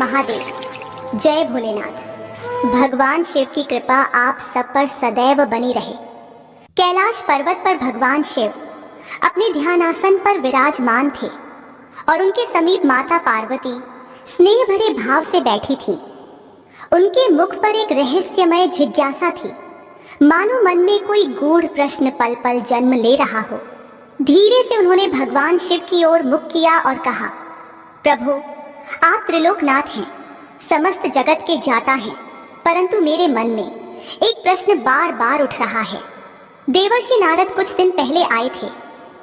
महादेव। जय भोलेनाथ। भगवान शिव की कृपा आप सब पर सदैव बनी रहे। कैलाश पर्वत पर भगवान शिव अपने ध्यानासन पर विराजमान थे और उनके समीप माता पार्वती स्नेह भरे भाव से बैठी थी। उनके मुख पर एक रहस्यमय जिज्ञासा थी, मानो मन में कोई गूढ़ प्रश्न पल पल जन्म ले रहा हो। धीरे से उन्होंने भगवान शिव की ओर मुख किया और कहा, प्रभु, आप त्रिलोकनाथ हैं, समस्त जगत के ज्ञाता हैं, परंतु मेरे मन में एक प्रश्न बार बार उठ रहा है। देवर्षि नारद कुछ दिन पहले आए थे।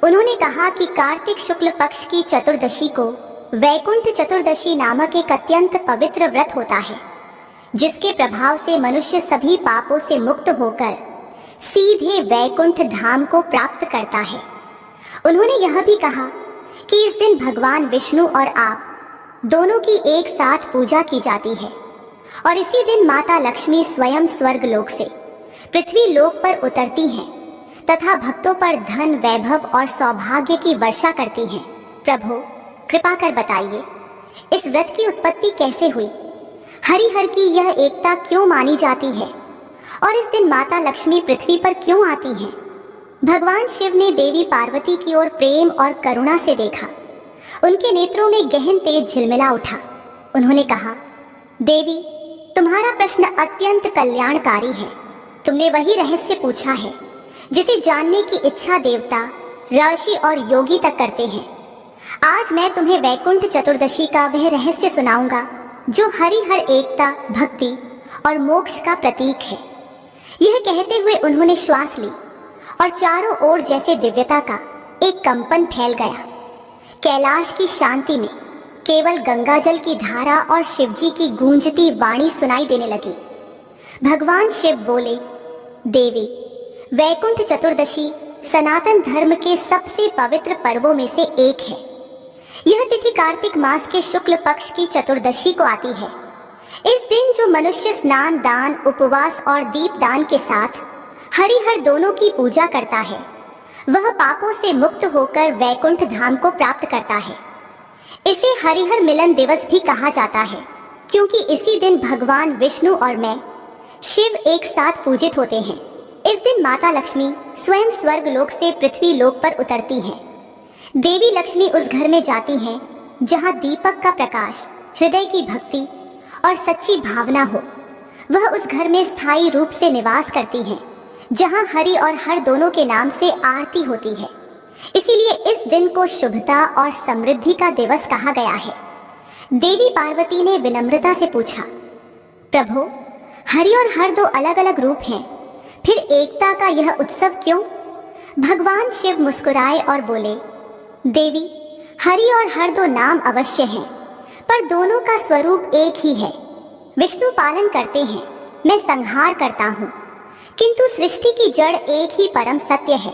उन्होंने कहा कि कार्तिक शुक्ल पक्ष की चतुर्दशी को वैकुंठ चतुर्दशी नामक एक अत्यंत पवित्र व्रत होता है, जिसके प्रभाव से मनुष्य सभी पापों से मुक्त होकर सीधे वैकुंठ धाम को प्राप्त करता है। उन्होंने यह भी कहा कि इस दिन भगवान विष्णु और आप दोनों की एक साथ पूजा की जाती है और इसी दिन माता लक्ष्मी स्वयं स्वर्ग लोक से पृथ्वी लोक पर उतरती हैं तथा भक्तों पर धन, वैभव और सौभाग्य की वर्षा करती हैं। प्रभु, कृपा कर बताइए, इस व्रत की उत्पत्ति कैसे हुई? हरिहर की यह एकता क्यों मानी जाती है और इस दिन माता लक्ष्मी पृथ्वी पर क्यों आती हैं? भगवान शिव ने देवी पार्वती की ओर प्रेम और करुणा से देखा। उनके नेत्रों में गहन तेज झिलमिला उठा। उन्होंने कहा, देवी, तुम्हारा प्रश्न अत्यंत कल्याणकारी है। तुमने वही रहस्य पूछा है जिसे जानने की इच्छा देवता, ऋषि और योगी तक करते हैं। आज मैं तुम्हें वैकुंठ चतुर्दशी का वह रहस्य सुनाऊंगा जो हरिहर एकता, भक्ति और मोक्ष का प्रतीक है। यह कहते हुए उन्होंने श्वास ली और चारों ओर जैसे दिव्यता का एक कंपन फैल गया। कैलाश की शांति में केवल गंगा जल की धारा और शिवजी की गूंजती वाणी सुनाई देने लगी। भगवान शिव बोले, देवी, वैकुंठ चतुर्दशी सनातन धर्म के सबसे पवित्र पर्वों में से एक है। यह तिथि कार्तिक मास के शुक्ल पक्ष की चतुर्दशी को आती है। इस दिन जो मनुष्य स्नान, दान, उपवास और दीपदान के साथ हरिहर दोनों की पूजा करता है, वह पापों से मुक्त होकर वैकुंठ धाम को प्राप्त करता है। इसे हरिहर मिलन दिवस भी कहा जाता है, क्योंकि इसी दिन भगवान विष्णु और मैं शिव एक साथ पूजित होते हैं। इस दिन माता लक्ष्मी स्वयं स्वर्ग लोक से पृथ्वी लोक पर उतरती हैं। देवी लक्ष्मी उस घर में जाती हैं जहां दीपक का प्रकाश, हृदय की भक्ति और सच्ची भावना हो। वह उस घर में स्थायी रूप से निवास करती हैं, जहां हरि और हर दोनों के नाम से आरती होती है। इसीलिए इस दिन को शुभता और समृद्धि का दिवस कहा गया है। देवी पार्वती ने विनम्रता से पूछा, प्रभु, हरि और हर दो अलग अलग रूप हैं, फिर एकता का यह उत्सव क्यों? भगवान शिव मुस्कुराए और बोले, देवी, हरि और हर दो नाम अवश्य हैं, पर दोनों का स्वरूप एक ही है। विष्णु पालन करते हैं, मैं संहार करता हूँ, किंतु सृष्टि की जड़ एक ही परम सत्य है।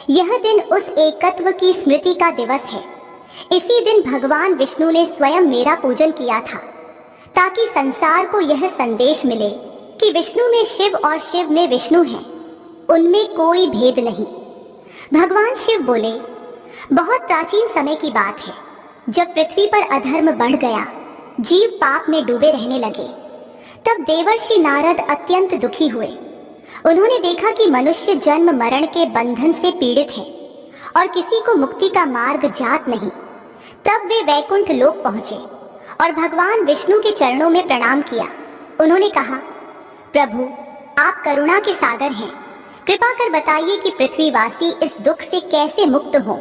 यह दिन उस एकत्व की स्मृति का दिवस है। इसी दिन भगवान विष्णु ने स्वयं मेरा पूजन किया था, ताकि संसार को यह संदेश मिले कि विष्णु में शिव और शिव में विष्णु है, उनमें कोई भेद नहीं। भगवान शिव बोले, बहुत प्राचीन समय की बात है, जब पृथ्वी पर अधर्म बढ़ गया, जीव पाप में डूबे रहने लगे, तब देवर्षि नारद अत्यंत दुखी हुए। उन्होंने देखा कि मनुष्य जन्म मरण के बंधन से पीड़ित है और किसी को मुक्ति का मार्ग जात नहीं। तब वे वैकुंठ लोक पहुंचे और भगवान विष्णु के चरणों में प्रणाम किया। उन्होंने कहा, प्रभु, आप करुणा के सागर हैं, कृपा कर बताइए कि पृथ्वीवासी इस दुख से कैसे मुक्त हों।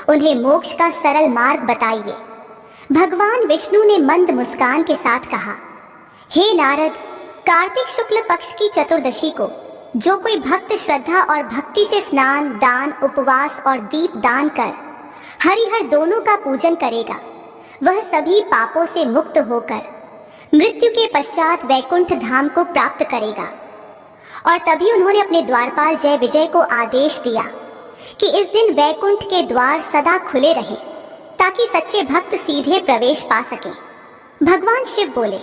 उन्हें मोक्ष का सरल मार्ग बताइए। भगवान विष्णु ने मंद मुस्कान के साथ कहा, हे नारद, कार्तिक शुक्ल पक्ष की चतुर्दशी को जो कोई भक्त श्रद्धा और भक्ति से स्नान, दान, उपवास और दीप दान कर हरिहर दोनों का पूजन करेगा, वह सभी पापों से मुक्त होकर मृत्यु के पश्चात वैकुंठ धाम को प्राप्त करेगा। और तभी उन्होंने अपने द्वारपाल जय विजय को आदेश दिया कि इस दिन वैकुंठ के द्वार सदा खुले रहें, ताकि सच्चे भक्त सीधे प्रवेश पा सकें। भगवान शिव बोले,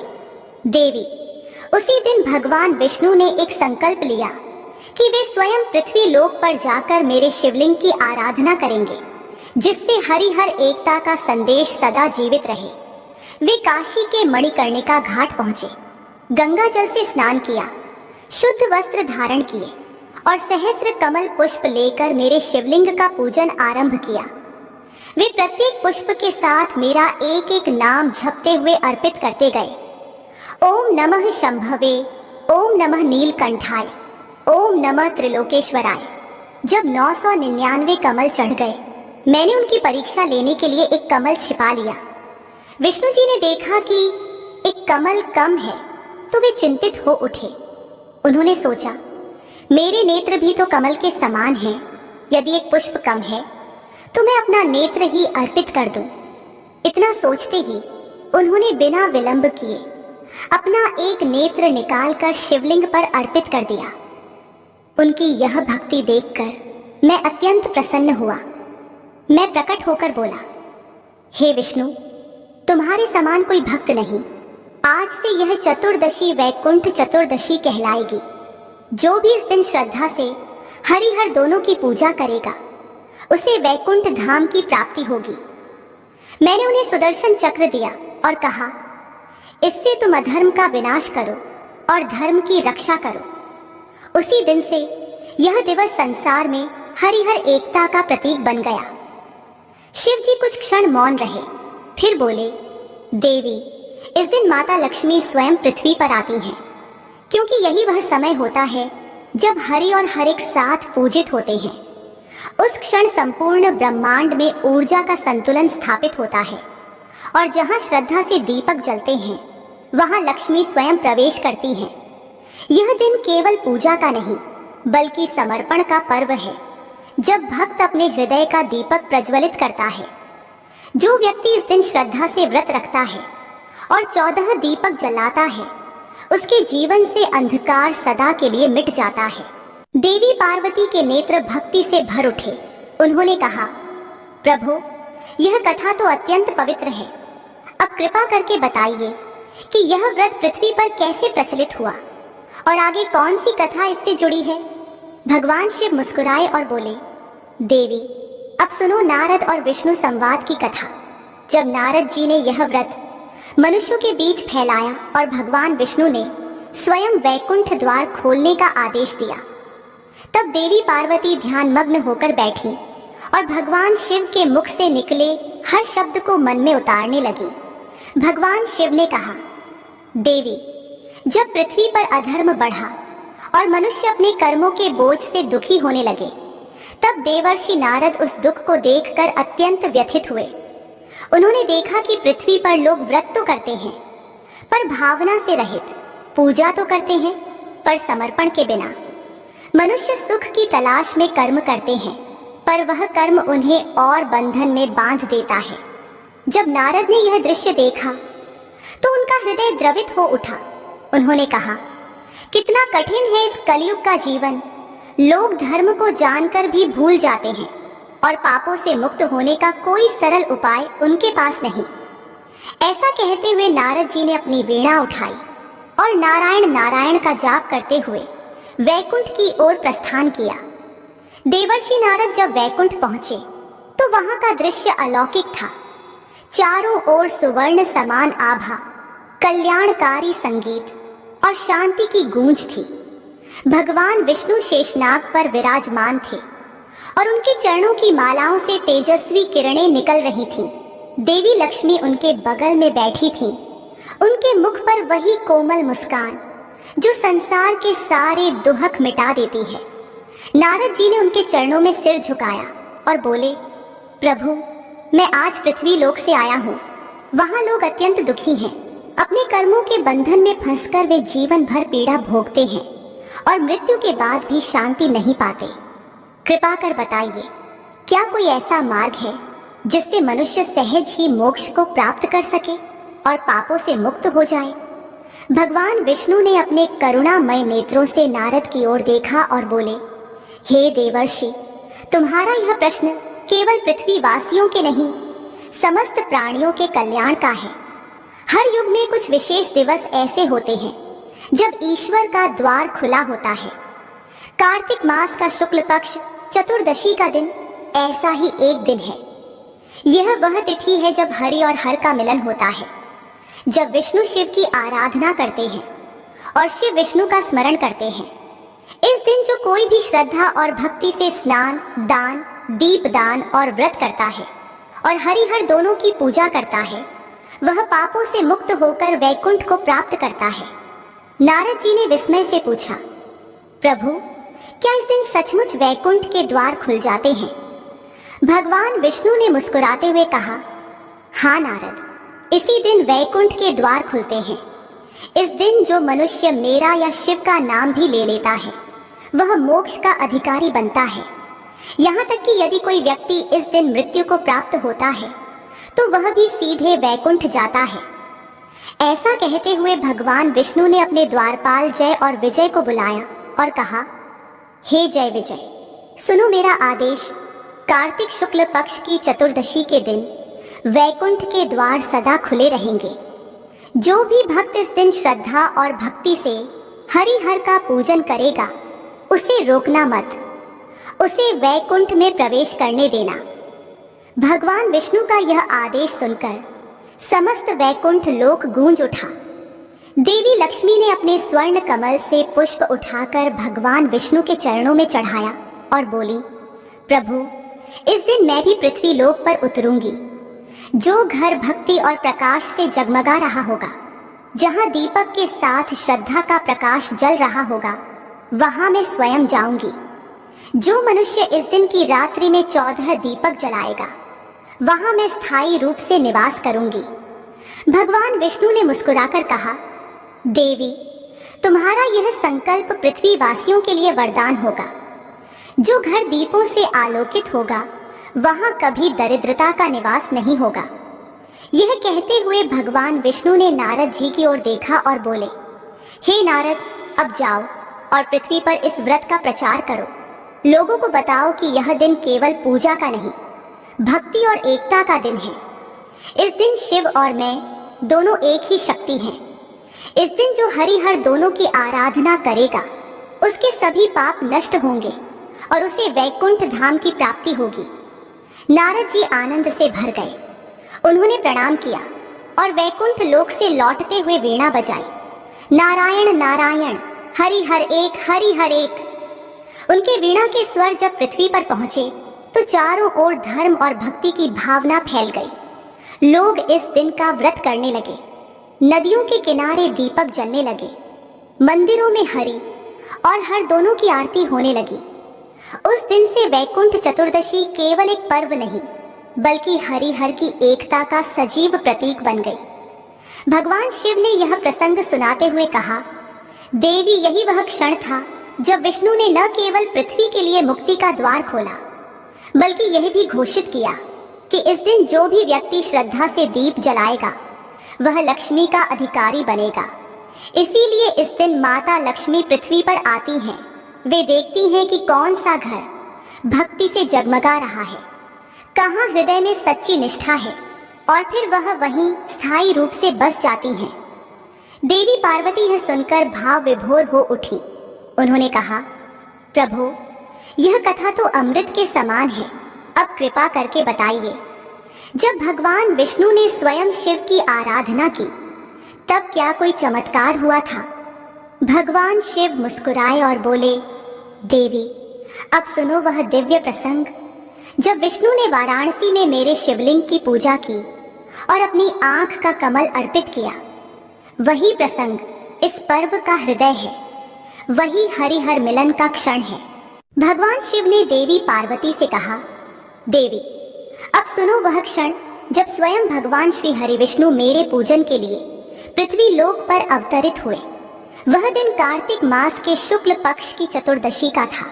देवी, उसी दिन भगवान विष्णु ने एक संकल्प लिया कि वे स्वयं पृथ्वी लोक पर जाकर मेरे शिवलिंग की आराधना करेंगे, जिससे हरिहर एकता का संदेश सदा जीवित रहे। वे काशी के मणिकर्णिका घाट पहुंचे, गंगा जल से स्नान किया, शुद्ध वस्त्र धारण किए और सहस्त्र कमल पुष्प लेकर मेरे शिवलिंग का पूजन आरंभ किया। वे प्रत्येक पुष्प के साथ मेरा एक एक नाम जपते हुए अर्पित करते गए। ओम नमः शंभवे, ओम नमः नीलकंठाय, ओम नमः त्रिलोकेश्वराय। जब 999 कमल चढ़ गए, मैंने उनकी परीक्षा लेने के लिए एक कमल छिपा लिया। विष्णु जी ने देखा कि एक कमल कम है तो वे चिंतित हो उठे। उन्होंने सोचा, मेरे नेत्र भी तो कमल के समान हैं, यदि एक पुष्प कम है तो मैं अपना नेत्र ही अर्पित कर दूं। इतना सोचते ही उन्होंने बिना विलंब किए अपना एक नेत्र निकालकर शिवलिंग पर अर्पित कर दिया। उनकी यह भक्ति देखकर मैं अत्यंत प्रसन्न हुआ। मैं प्रकट होकर बोला, हे विष्णु, तुम्हारे समान कोई भक्त नहीं। आज से यह चतुर्दशी वैकुंठ चतुर्दशी कहलाएगी। जो भी इस दिन श्रद्धा से हरिहर दोनों की पूजा करेगा उसे वैकुंठ धाम की प्राप्ति होगी। मैंने उन्हें सुदर्शन चक्र दिया और कहा, इससे तुम अधर्म का विनाश करो और धर्म की रक्षा करो। उसी दिन से यह दिवस संसार में हरिहर एकता का प्रतीक बन गया। शिव जी कुछ क्षण मौन रहे, फिर बोले, देवी, इस दिन माता लक्ष्मी स्वयं पृथ्वी पर आती हैं, क्योंकि यही वह समय होता है जब हरि और हर एक साथ पूजित होते हैं। उस क्षण संपूर्ण ब्रह्मांड में ऊर्जा का संतुलन स्थापित होता है और जहां श्रद्धा से दीपक जलते हैं वहां लक्ष्मी स्वयं प्रवेश करती हैं। यह दिन केवल पूजा का नहीं बल्कि समर्पण का पर्व है, जब भक्त अपने हृदय का दीपक प्रज्वलित करता है। जो व्यक्ति इस दिन श्रद्धा से व्रत रखता है और 14 दीपक जलाता है, उसके जीवन से अंधकार सदा के लिए मिट जाता है। देवी पार्वती के नेत्र भक्ति से भर उठे। उन्होंने कहा, प्रभु, यह कथा तो अत्यंत पवित्र है। अब कृपा करके बताइए कि यह व्रत पृथ्वी पर कैसे प्रचलित हुआ और आगे कौन सी कथा इससे जुड़ी है। भगवान शिव मुस्कुराए और बोले, देवी, अब सुनो नारद और विष्णु संवाद की कथा। जब नारद जी ने यह व्रत मनुष्यों के बीच फैलाया और भगवान विष्णु ने स्वयं वैकुंठ द्वार खोलने का आदेश दिया, तब देवी पार्वती ध्यान मग्न होकर बैठी और भगवान शिव के मुख से निकले हर शब्द को मन में उतारने लगी। भगवान शिव ने कहा, देवी, जब पृथ्वी पर अधर्म बढ़ा और मनुष्य अपने कर्मों के बोझ से दुखी होने लगे, तब देवर्षि नारद उस दुख को देखकर अत्यंत व्यथित हुए। उन्होंने देखा कि पृथ्वी पर लोग व्रत तो करते हैं पर भावना से रहित, पूजा तो करते हैं पर समर्पण के बिना। मनुष्य सुख की तलाश में कर्म करते हैं पर वह कर्म उन्हें और बंधन में बांध देता है। जब नारद ने यह दृश्य देखा तो उनका हृदय द्रवित हो उठा। उन्होंने कहा, कितना कठिन है इस कलयुग का जीवन। लोग धर्म को जानकर भी भूल जाते हैं और पापों से मुक्त होने का कोई सरल उपाय उनके पास नहीं। ऐसा कहते हुए नारद जी ने अपनी वीणा उठाई और नारायण नारायण का जाप करते हुए वैकुंठ की ओर प्रस्थान किया। देवर्षि नारद जब वैकुंठ पहुंचे तो वहां का दृश्य अलौकिक था। चारों ओर सुवर्ण समान आभा, कल्याणकारी संगीत और शांति की गूंज थी। भगवान विष्णु शेषनाग पर विराजमान थे और उनके चरणों की मालाओं से तेजस्वी किरणें निकल रही थीं। देवी लक्ष्मी उनके बगल में बैठी थीं। उनके मुख पर वही कोमल मुस्कान जो संसार के सारे दुहक मिटा देती है। नारद जी ने उनके चरणों में सिर झुकाया और बोले, प्रभु, मैं आज पृथ्वी लोक से आया हूँ। वहाँ लोग अत्यंत दुखी हैं। अपने कर्मों के बंधन में फंसकर वे जीवन भर पीड़ा भोगते हैं और मृत्यु के बाद भी शांति नहीं पाते। कृपा कर बताइए, क्या कोई ऐसा मार्ग है जिससे मनुष्य सहज ही मोक्ष को प्राप्त कर सके और पापों से मुक्त हो जाए। भगवान विष्णु ने अपने करुणामय नेत्रों से नारद की ओर देखा और बोले, हे देवर्षि, तुम्हारा यह प्रश्न केवल पृथ्वीवासियों के नहीं, समस्त प्राणियों के कल्याण का है। हर युग में कुछ विशेष दिवस ऐसे होते हैं जब ईश्वर का द्वार खुला होता है। कार्तिक मास का शुक्ल पक्ष चतुर्दशी का दिन ऐसा ही एक दिन है। यह वह तिथि है जब हरि और हर का मिलन होता है। जब विष्णु शिव की आराधना करते हैं और शिव विष्णु का स्मरण करते हैं, इस दिन जो कोई भी श्रद्धा और भक्ति से स्नान, दान, दीपदान और व्रत करता है और हरिहर दोनों की पूजा करता है, वह पापों से मुक्त होकर वैकुंठ को प्राप्त करता है। नारद जी ने विस्मय से पूछा, प्रभु, क्या इस दिन सचमुच वैकुंठ के द्वार खुल जाते हैं? भगवान विष्णु ने मुस्कुराते हुए कहा, हाँ नारद, इसी दिन वैकुंठ के द्वार खुलते हैं। इस दिन जो मनुष्य मेरा या शिव का नाम भी ले लेता है, वह मोक्ष का अधिकारी बनता है। यहाँ तक कि यदि कोई व्यक्ति इस दिन मृत्यु को प्राप्त होता है, तो वह भी सीधे वैकुंठ जाता है। ऐसा कहते हुए भगवान विष्णु ने अपने द्वारपाल जय और विजय को बुलाया और कहा, हे जय विजय, सुनो मेरा आदेश। कार्तिक शुक्ल पक्ष की चतुर्दशी के दिन वैकुंठ के द्वार सदा खुले रहेंगे। जो भी भक्त इस दिन श्रद्धा और भक्ति से हरिहर का पूजन करेगा, उसे रोकना मत, उसे वैकुंठ में प्रवेश करने देना। भगवान विष्णु का यह आदेश सुनकर समस्त वैकुंठ लोक गूंज उठा। देवी लक्ष्मी ने अपने स्वर्ण कमल से पुष्प उठाकर भगवान विष्णु के चरणों में चढ़ाया और बोली, प्रभु, इस दिन मैं भी पृथ्वी लोक पर उतरूंगी। जो घर भक्ति और प्रकाश से जगमगा रहा होगा, जहां दीपक के साथ श्रद्धा का प्रकाश जल रहा होगा, वहां मैं स्वयं जाऊंगी। जो मनुष्य इस दिन की रात्रि में 14 दीपक जलाएगा, वहां मैं स्थायी रूप से निवास करूंगी। भगवान विष्णु ने मुस्कुराकर कहा, देवी, तुम्हारा यह संकल्प पृथ्वी वासियों के लिए वरदान होगा। जो घर दीपों से आलोकित होगा, वहां कभी दरिद्रता का निवास नहीं होगा। यह कहते हुए भगवान विष्णु ने नारद जी की ओर देखा और बोले, हे नारद, अब जाओ और पृथ्वी पर इस व्रत का प्रचार करो। लोगों को बताओ कि यह दिन केवल पूजा का नहीं, भक्ति और एकता का दिन है। इस दिन शिव और मैं दोनों एक ही शक्ति हैं। इस दिन जो हरिहर दोनों की आराधना करेगा, उसके सभी पाप नष्ट होंगे और उसे वैकुंठ धाम की प्राप्ति होगी। नारद जी आनंद से भर गए। उन्होंने प्रणाम किया और वैकुंठ लोक से लौटते हुए वीणा बजाई, नारायण नारायण, हरि हर एक, हरि हर एक। उनके वीणा के स्वर जब पृथ्वी पर पहुंचे, तो चारों ओर धर्म और भक्ति की भावना फैल गई। लोग इस दिन का व्रत करने लगे। नदियों के किनारे दीपक जलने लगे। मंदिरों में हरि और हर दोनों की आरती होने लगी। उस दिन से वैकुंठ चतुर्दशी केवल एक पर्व नहीं, बल्कि हरिहर की एकता का सजीव प्रतीक बन गई। भगवान शिव ने यह प्रसंग सुनाते हुए कहा, देवी, यही वह क्षण था जब विष्णु ने न केवल पृथ्वी के लिए मुक्ति का द्वार खोला, बल्कि यह भी घोषित किया कि इस दिन जो भी व्यक्ति श्रद्धा से दीप जलाएगा, वह लक्ष्मी का अधिकारी बनेगा। इसीलिए इस दिन माता लक्ष्मी पृथ्वी पर आती हैं। वे देखती हैं कि कौन सा घर भक्ति से जगमगा रहा है, कहाँ हृदय में सच्ची निष्ठा है, और फिर वह वहीं स्थायी रूप से बस जाती हैं। देवी पार्वती यह सुनकर भाव विभोर हो उठी। उन्होंने कहा, प्रभु, यह कथा तो अमृत के समान है, अब कृपा करके बताइए। जब भगवान विष्णु ने स्वयं शिव की आराधना की, तब क्या कोई चमत्कार हुआ था? भगवान शिव मुस्कुराए और बोले, देवी, अब सुनो वह दिव्य प्रसंग जब विष्णु ने वाराणसी में मेरे शिवलिंग की पूजा की और अपनी आंख का कमल अर्पित किया। वही प्रसंग इस पर्व का हृदय है, वही हरिहर मिलन का क्षण है। भगवान शिव ने देवी पार्वती से कहा, देवी, अब सुनो वह क्षण जब स्वयं भगवान श्री हरि विष्णु मेरे पूजन के लिए पृथ्वी लोक पर अवतरित हुए। वह दिन कार्तिक मास के शुक्ल पक्ष की चतुर्दशी का था।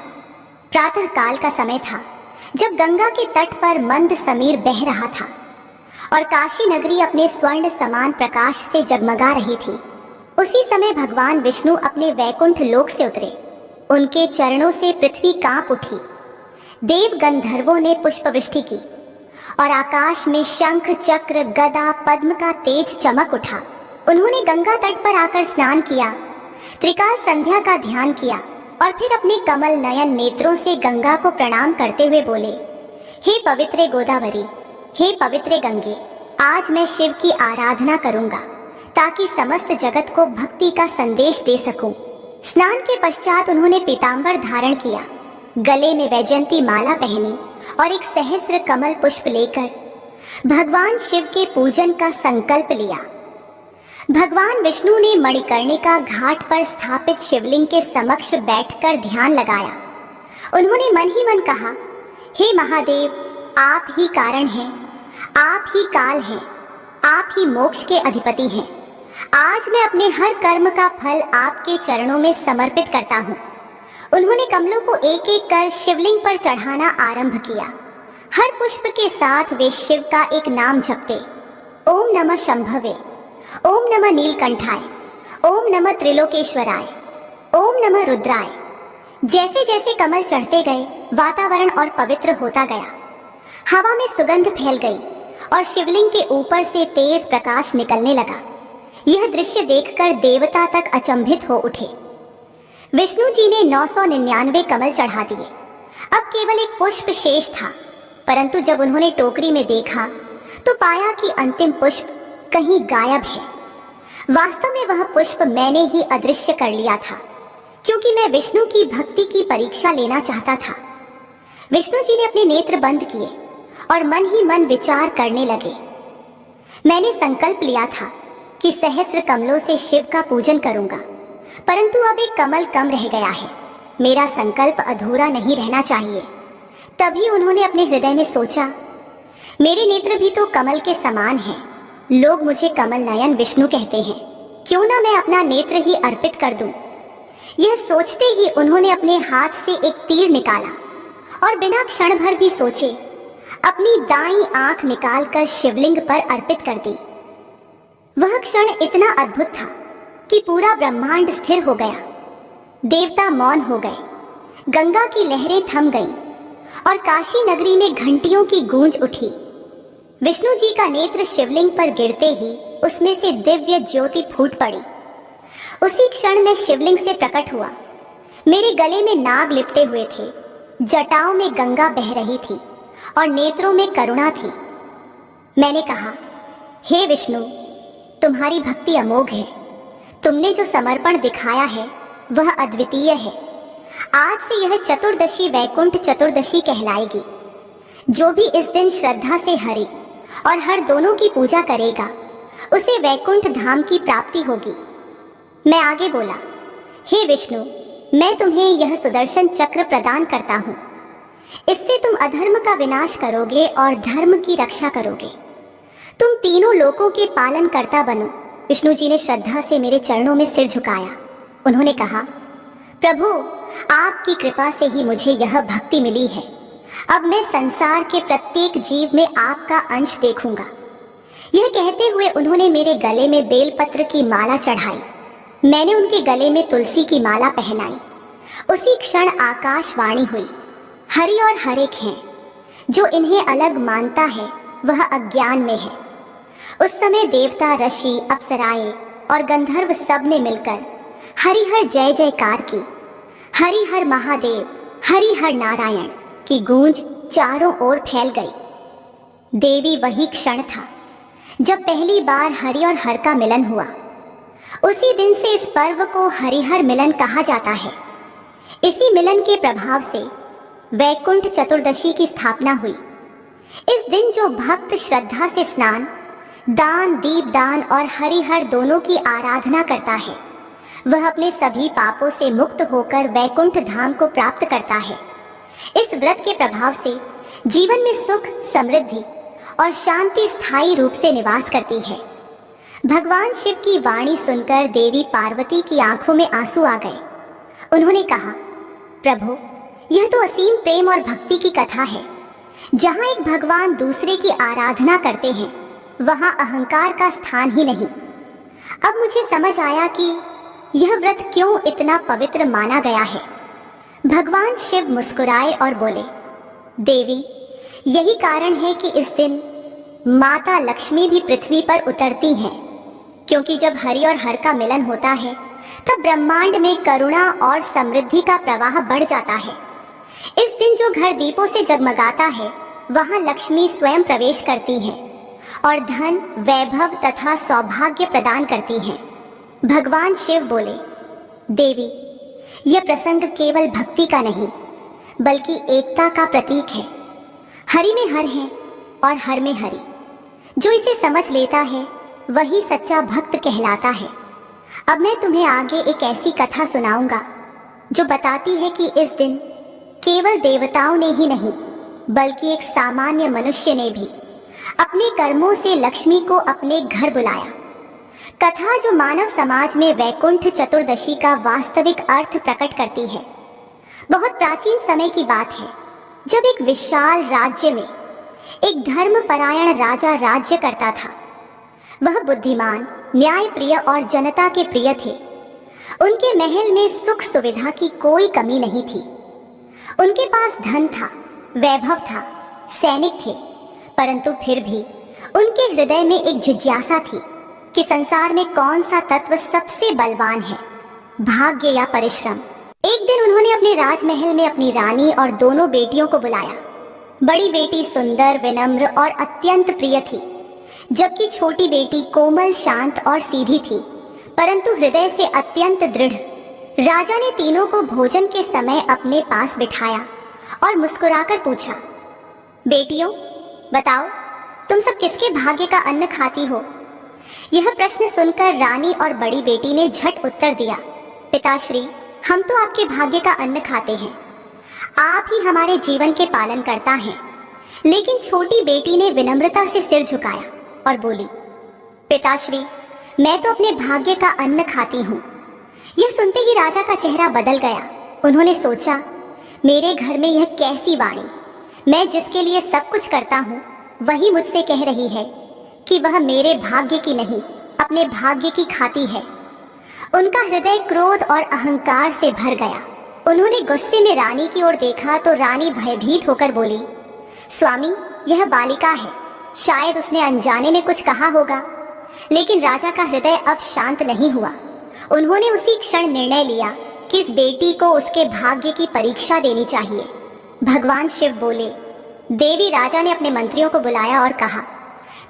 प्रातः काल का समय था, जब गंगा के तट पर मंद समीर बह रहा था और काशी नगरी अपने स्वर्ण समान प्रकाश से जगमगा रही थी। उसी समय भगवान विष्णु अपने वैकुंठ लोक से उतरे। उनके चरणों से पृथ्वी कांप उठी। देव गंधर्वों ने पुष्प वृष्टि की और आकाश में शंख, चक्र, गदा, पद्म का तेज चमक उठा। उन्होंने गंगा तट पर आकर स्नान किया, त्रिकाल संध्या का ध्यान किया और फिर अपने कमल नयन नेत्रों से गंगा को प्रणाम करते हुए बोले, हे पवित्र गोदावरी, हे पवित्र गंगे, आज मैं शिव की आराधना करूंगा ताकि समस्त जगत को भक्ति का संदेश दे सकूं। स्नान के पश्चात उन्होंने पीतांबर धारण किया, गले में वैजयंती माला पहनी और एक सहस्र कमल पुष्प लेकर भगवान शिव के पूजन का संकल्प लिया। भगवान विष्णु ने मणिकर्णिका घाट पर स्थापित शिवलिंग के समक्ष बैठकर ध्यान लगाया। उन्होंने मन ही मन कहा, हे महादेव, आप ही कारण हैं, आप ही काल हैं, आप ही मोक्ष के अधिपति हैं। आज मैं अपने हर कर्म का फल आपके चरणों में समर्पित करता हूँ। उन्होंने कमलों को एक एक कर शिवलिंग पर चढ़ाना आरंभ किया। हर पुष्प के साथ वे शिव का एक नाम जपते। ओम नमः शंभवे, ओम नमः नीलकंठाय, ओम नमः त्रिलोकेश्वराय, ओम नमः रुद्राय। जैसे जैसे कमल चढ़ते गए, वातावरण और पवित्र होता गया। हवा में सुगंध फैल गई और शिवलिंग के ऊपर से तेज प्रकाश निकलने लगा। यह दृश्य देखकर देवता तक अचंभित हो उठे। विष्णु जी ने 999 कमल चढ़ा दिए। अब केवल एक पुष्प शेष था, परंतु जब उन्होंने टोकरी में देखा तो पाया कि अंतिम पुष्प कहीं गायब है। वास्तव में वह पुष्प मैंने ही अदृश्य कर लिया था, क्योंकि मैं विष्णु की भक्ति की परीक्षा लेना चाहता था। विष्णु जी ने अपने नेत्र बंद किए और मन ही मन विचार करने लगे। मैंने संकल्प लिया था कि सहस्र कमलों से शिव का पूजन करूंगा, परंतु अब एक कमल कम रह गया है। मेरा संकल्प अधूरा नहीं रहना चाहिए। तभी उन्होंने अपने हृदय में सोचा, मेरे नेत्र भी तो कमल के समान हैं। लोग मुझे कमल नयन विष्णु कहते हैं, क्यों ना मैं अपना नेत्र ही अर्पित कर दूं। यह सोचते ही उन्होंने अपने हाथ से एक तीर निकाला और बिना क्षण भर भी सोचे अपनी दाईं आंख निकालकर शिवलिंग पर अर्पित कर दी। वह क्षण इतना अद्भुत था कि पूरा ब्रह्मांड स्थिर हो गया। देवता मौन हो गए, गंगा की लहरें थम गईं और काशी नगरी में घंटियों की गूंज उठी। विष्णु जी का नेत्र शिवलिंग पर गिरते ही उसमें से दिव्य ज्योति फूट पड़ी। उसी क्षण मैं शिवलिंग से प्रकट हुआ। मेरे गले में नाग लिपटे हुए थे, जटाओं में गंगा बह रही थी और नेत्रों में करुणा थी। मैंने कहा, हे विष्णु, तुम्हारी भक्ति अमोघ है। तुमने जो समर्पण दिखाया है वह अद्वितीय है। आज से यह चतुर्दशी वैकुंठ चतुर्दशी कहलाएगी। जो भी इस दिन श्रद्धा से हरि और हर दोनों की पूजा करेगा, उसे वैकुंठ धाम की प्राप्ति होगी। मैं आगे बोला, हे विष्णु, मैं तुम्हें यह सुदर्शन चक्र प्रदान करता हूँ। इससे तुम अधर्म का विनाश करोगे और धर्म की रक्षा करोगे। तुम तीनों लोकों के पालन करता बनो। विष्णु जी ने श्रद्धा से मेरे चरणों में सिर झुकाया। उन्होंने कहा, प्रभु, आपकी कृपा से ही मुझे यह भक्ति मिली है। अब मैं संसार के प्रत्येक जीव में आपका अंश देखूंगा। यह कहते हुए उन्होंने मेरे गले में बेलपत्र की माला चढ़ाई। मैंने उनके गले में तुलसी की माला पहनाई। उसी क्षण आकाशवाणी हुई, हरि और हरेक हैं। जो इन्हें अलग मानता है वह अज्ञान में है। उस समय देवता, ऋषि, अप्सराएं और गंधर्व सब ने मिलकर हरिहर जय जयकार की। हरिहर महादेव, हरिहर नारायण की गूंज चारों ओर फैल गई। देवी वही क्षण था जब पहली बार हरि और हर का मिलन हुआ। उसी दिन से इस पर्व को हरिहर मिलन कहा जाता है। इसी मिलन के प्रभाव से वैकुंठ चतुर्दशी की स्थापना हुई। इस दिन जो भक्त श्रद्धा से स्नान, दान, दीपदान और हरिहर दोनों की आराधना करता है, वह अपने सभी पापों से मुक्त होकर वैकुंठ धाम को प्राप्त करता है। इस व्रत के प्रभाव से जीवन में सुख, समृद्धि और शांति स्थायी रूप से निवास करती है। भगवान शिव की वाणी सुनकर देवी पार्वती की आंखों में आंसू आ गए। उन्होंने कहा, प्रभु, यह तो असीम प्रेम और भक्ति की कथा है। जहाँ एक भगवान दूसरे की आराधना करते हैं, वहाँ अहंकार का स्थान ही नहीं। अब मुझे समझ आया कि यह व्रत क्यों इतना पवित्र माना गया है। भगवान शिव मुस्कुराए और बोले, देवी, यही कारण है कि इस दिन माता लक्ष्मी भी पृथ्वी पर उतरती हैं, क्योंकि जब हरि और हर का मिलन होता है तब ब्रह्मांड में करुणा और समृद्धि का प्रवाह बढ़ जाता है। इस दिन जो घर दीपों से जगमगाता है, वहां लक्ष्मी स्वयं प्रवेश करती हैं और धन, वैभव तथा सौभाग्य प्रदान करती हैं। भगवान शिव बोले, देवी, यह प्रसंग केवल भक्ति का नहीं बल्कि एकता का प्रतीक है। हरि में हर है और हर में हरि। जो इसे समझ लेता है वही सच्चा भक्त कहलाता है। अब मैं तुम्हें आगे एक ऐसी कथा सुनाऊंगा जो बताती है कि इस दिन केवल देवताओं ने ही नहीं बल्कि एक सामान्य मनुष्य ने भी अपने कर्मों से लक्ष्मी को अपने घर बुलाया। कथा जो मानव समाज में वैकुंठ चतुर्दशी का वास्तविक अर्थ प्रकट करती है। बहुत प्राचीन समय की बात है, जब एक विशाल राज्य में एक धर्मपरायण राजा राज्य करता था। वह बुद्धिमान, न्यायप्रिय और जनता के प्रिय थे। उनके महल में सुख सुविधा की कोई कमी नहीं थी। उनके पास धन था, वैभव था, सैनिक थे, परंतु फिर भी उनके हृदय में एक जिज्ञासा थी कि संसार में कौन सा तत्व सबसे बलवान है, भाग्य या परिश्रम। एक दिन उन्होंने अपने राजमहल में अपनी रानी और दोनों बेटियों को बुलाया। बड़ी बेटी सुंदर, विनम्र और अत्यंत प्रिय थी, जबकि छोटी बेटी कोमल, शांत और सीधी थी, परंतु हृदय से अत्यंत दृढ़। राजा ने तीनों को भोजन के समय अपने पास बिठाया और मुस्कुराकर पूछा, बेटियों, बताओ तुम सब किसके भाग्य का अन्न खाती हो? यह प्रश्न सुनकर रानी और बड़ी बेटी ने झट उत्तर दिया, पिताश्री, हम तो आपके भाग्य का अन्न खाते हैं। आप ही हमारे जीवन के पालन करता हैं। लेकिन छोटी बेटी ने विनम्रता से सिर झुकाया और बोली, पिताश्री, मैं तो अपने भाग्य का अन्न खाती हूँ। यह सुनते ही राजा का चेहरा बदल गया। उन्होंने सोचा, मेरे घर में यह कैसी वाणी? मैं जिसके लिए सब कुछ करता हूँ वही मुझसे कह रही है कि वह मेरे भाग्य की नहीं, अपने भाग्य की खाती है। उनका हृदय क्रोध और अहंकार से भर गया। उन्होंने गुस्से में रानी की ओर देखा तो रानी भयभीत होकर बोली, स्वामी, यह बालिका है, शायद उसने अनजाने में कुछ कहा होगा। लेकिन राजा का हृदय अब शांत नहीं हुआ। उन्होंने उसी क्षण निर्णय लिया कि इस बेटी को उसके भाग्य की परीक्षा देनी चाहिए। भगवान शिव बोले, देवी, राजा ने अपने मंत्रियों को बुलाया और कहा,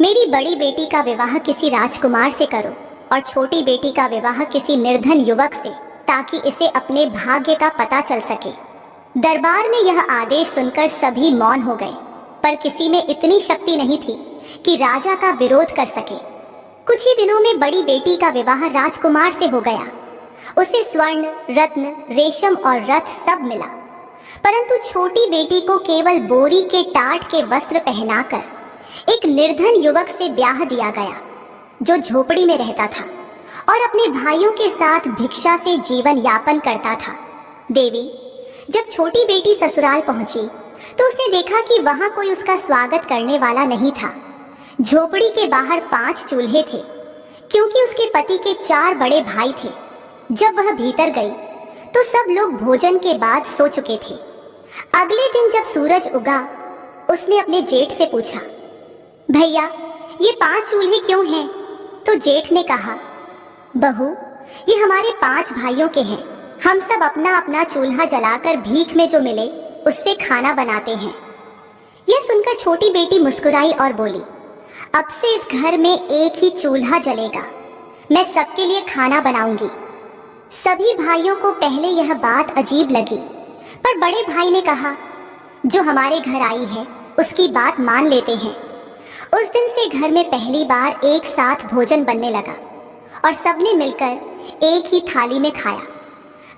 मेरी बड़ी बेटी का विवाह किसी राजकुमार से करो और छोटी बेटी का विवाह किसी निर्धन युवक से, ताकि इसे अपने भाग्य का पता चल सके। दरबार में यह आदेश सुनकर सभी मौन हो गए, पर किसी में इतनी शक्ति नहीं थी कि राजा का विरोध कर सके। कुछ ही दिनों में बड़ी बेटी का विवाह राजकुमार से हो गया। उसे स्वर्ण, रत्न, रेशम और रथ सब मिला, परंतु छोटी बेटी को केवल बोरी के टाट के वस्त्र पहनाकर एक निर्धन युवक से ब्याह दिया गया, जो झोपड़ी में रहता था और अपने भाइयों के साथ भिक्षा से जीवन यापन करता था। देवी, जब छोटी बेटी ससुराल पहुंची तो उसने देखा कि वहां कोई उसका स्वागत करने वाला नहीं था। झोपड़ी के बाहर 5 चूल्हे थे, क्योंकि उसके पति के 4 बड़े भाई थे। जब वह भीतर गई तो सब लोग भोजन के बाद सो चुके थे। अगले दिन जब सूरज उगा, उसने अपने जेठ से पूछा, भैया, ये 5 चूल्हे क्यों हैं? तो जेठ ने कहा, बहू, ये हमारे 5 भाइयों के हैं। हम सब अपना अपना चूल्हा जलाकर भीख में जो मिले उससे खाना बनाते हैं। यह सुनकर छोटी बेटी मुस्कुराई और बोली, अब से इस घर में एक ही चूल्हा जलेगा। मैं सबके लिए खाना बनाऊंगी। सभी भाइयों को पहले यह बात अजीब लगी, पर बड़े भाई ने कहा, जो हमारे घर आई है उसकी बात मान लेते हैं। उस दिन से घर में पहली बार एक साथ भोजन बनने लगा और सबने मिलकर एक ही थाली में खाया।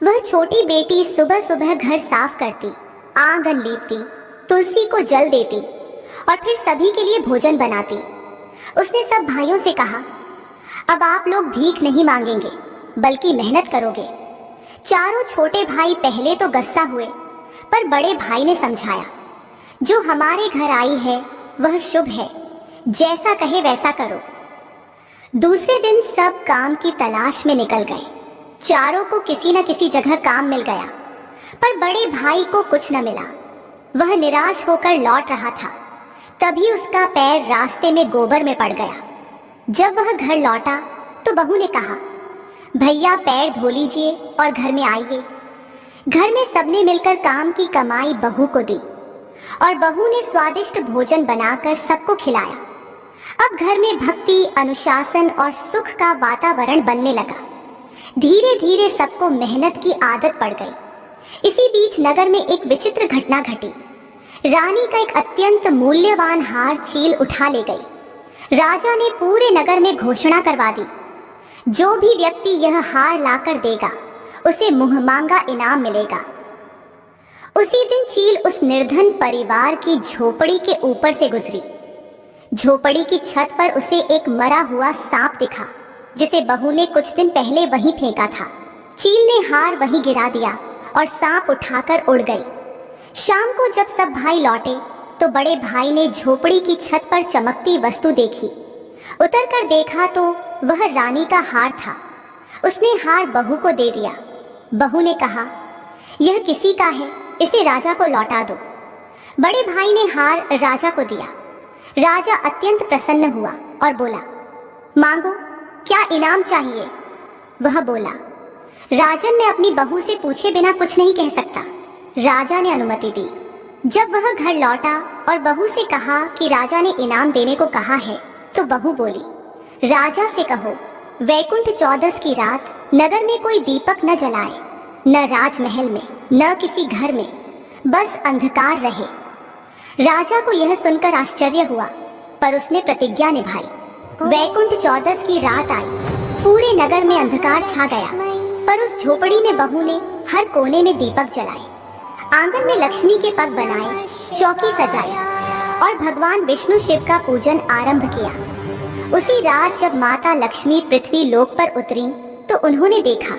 वह छोटी बेटी सुबह सुबह घर साफ करती, आंगन लीपती, तुलसी को जल देती और फिर सभी के लिए भोजन बनाती। उसने सब भाइयों से कहा, अब आप लोग भीख नहीं मांगेंगे बल्कि मेहनत करोगे। चारों छोटे भाई पहले तो गुस्सा हुए, पर बड़े भाई ने समझाया, जो हमारे घर आई है वह शुभ है, जैसा कहे वैसा करो। दूसरे दिन सब काम की तलाश में निकल गए। चारों को किसी न किसी जगह काम मिल गया, पर बड़े भाई को कुछ न मिला। वह निराश होकर लौट रहा था, तभी उसका पैर रास्ते में गोबर में पड़ गया। जब वह घर लौटा तो बहू ने कहा, भैया पैर धो लीजिए और घर में आइए। घर में सबने मिलकर काम की कमाई बहू को दी और बहू ने स्वादिष्ट भोजन बनाकर सबको खिलाया। अब घर में भक्ति, अनुशासन और सुख का वातावरण बनने लगा। धीरे धीरे सबको मेहनत की आदत पड़ गई। इसी बीच नगर में एक विचित्र घटना घटी। रानी का एक अत्यंत मूल्यवान हार चील उठा ले गई। राजा ने पूरे नगर में घोषणा करवा दी, जो भी व्यक्ति यह हार लाकर देगा उसे मुंहमांगा इनाम मिलेगा। उसी दिन चील उस निर्धन परिवार की झोपड़ी के ऊपर से गुजरी। झोपड़ी की छत पर उसे एक मरा हुआ सांप दिखा, जिसे बहू ने कुछ दिन पहले वहीं फेंका था। चील ने हार वहीं गिरा दिया और सांप उठाकर उड़ गई। शाम को जब सब भाई लौटे तो बड़े भाई ने झोपड़ी की छत पर चमकती वस्तु देखी। उतरकर देखा तो वह रानी का हार था। उसने हार बहू को दे दिया। बहू ने कहा, यह किसी का है, इसे राजा को लौटा दो। बड़े भाई ने हार राजा को दिया। राजा अत्यंत प्रसन्न हुआ और बोला, मांगो, क्या इनाम चाहिए? वह बोला, राजन, मैं अपनी बहू से पूछे बिना कुछ नहीं कह सकता। राजा ने अनुमति दी। जब वह घर लौटा और बहू से कहा कि राजा ने इनाम देने को कहा है, तो बहू बोली, राजा से कहो वैकुंठ चौदस की रात नगर में कोई दीपक न जलाए, न राजमहल में, न किसी घर में, बस अंधकार रहे। राजा को यह सुनकर आश्चर्य हुआ, पर उसने प्रतिज्ञा निभाई। वैकुंठ चौदस की रात आई। पूरे नगर में अंधकार छा गया, पर उस झोपड़ी में बहू ने हर कोने में दीपक जलाए, आंगन में लक्ष्मी के पग बनाए, चौकी सजाई और भगवान विष्णु शिव का पूजन आरंभ किया। उसी रात जब माता लक्ष्मी पृथ्वी लोक पर उतरी तो उन्होंने देखा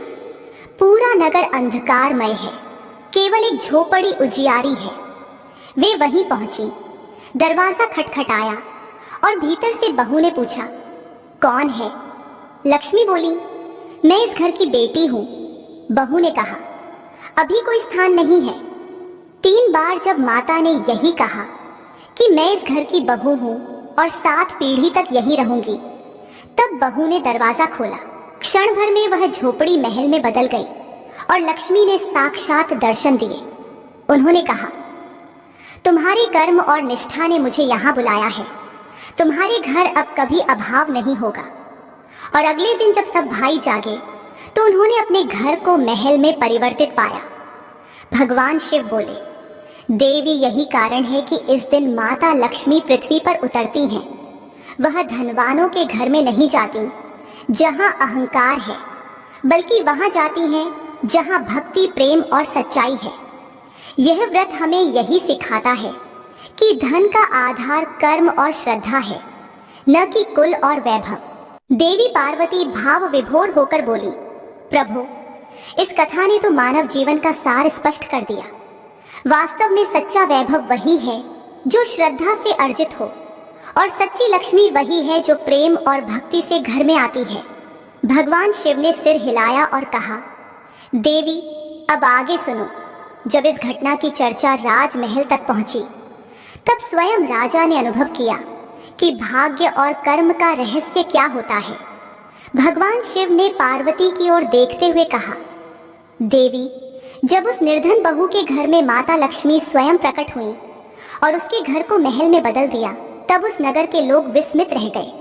पूरा नगर अंधकारमय है, केवल एक झोपड़ी उजियारी है। वे वहीं पहुंची। दरवाजा खटखटाया और भीतर से बहू ने पूछा, कौन है? लक्ष्मी बोली, मैं इस घर की बेटी हूं। बहू ने कहा, अभी कोई स्थान नहीं है। 3 बार जब माता ने यही कहा कि मैं इस घर की बहू हूं और 7 पीढ़ी तक यहीं रहूंगी, तब बहू ने दरवाजा खोला। क्षण भर में वह झोपड़ी महल में बदल गई और लक्ष्मी ने साक्षात दर्शन दिए। उन्होंने कहा, तुम्हारे कर्म और निष्ठा ने मुझे यहाँ बुलाया है। तुम्हारे घर अब कभी अभाव नहीं होगा। और अगले दिन जब सब भाई जागे तो उन्होंने अपने घर को महल में परिवर्तित पाया। भगवान शिव बोले, देवी, यही कारण है कि इस दिन माता लक्ष्मी पृथ्वी पर उतरती हैं। वह धनवानों के घर में नहीं जाती जहां अहंकार है, बल्कि वहां जाती हैं जहां भक्ति, प्रेम और सच्चाई है। यह व्रत हमें यही सिखाता है कि धन का आधार कर्म और श्रद्धा है, न कि कुल और वैभव। देवी पार्वती भाव विभोर होकर बोली, प्रभु, इस कथा ने तो मानव जीवन का सार स्पष्ट कर दिया। वास्तव में सच्चा वैभव वही है जो श्रद्धा से अर्जित हो, और सच्ची लक्ष्मी वही है जो प्रेम और भक्ति से घर में आती है। भगवान शिव ने सिर हिलाया और कहा, देवी, अब आगे सुनो। जब इस घटना की चर्चा राजमहल तक पहुंची, तब स्वयं राजा ने अनुभव किया कि भाग्य और कर्म का रहस्य क्या होता है। भगवान शिव ने पार्वती की ओर देखते हुए कहा, देवी, जब उस निर्धन बहू के घर में माता लक्ष्मी स्वयं प्रकट हुई और उसके घर को महल में बदल दिया, तब उस नगर के लोग विस्मित रह गए।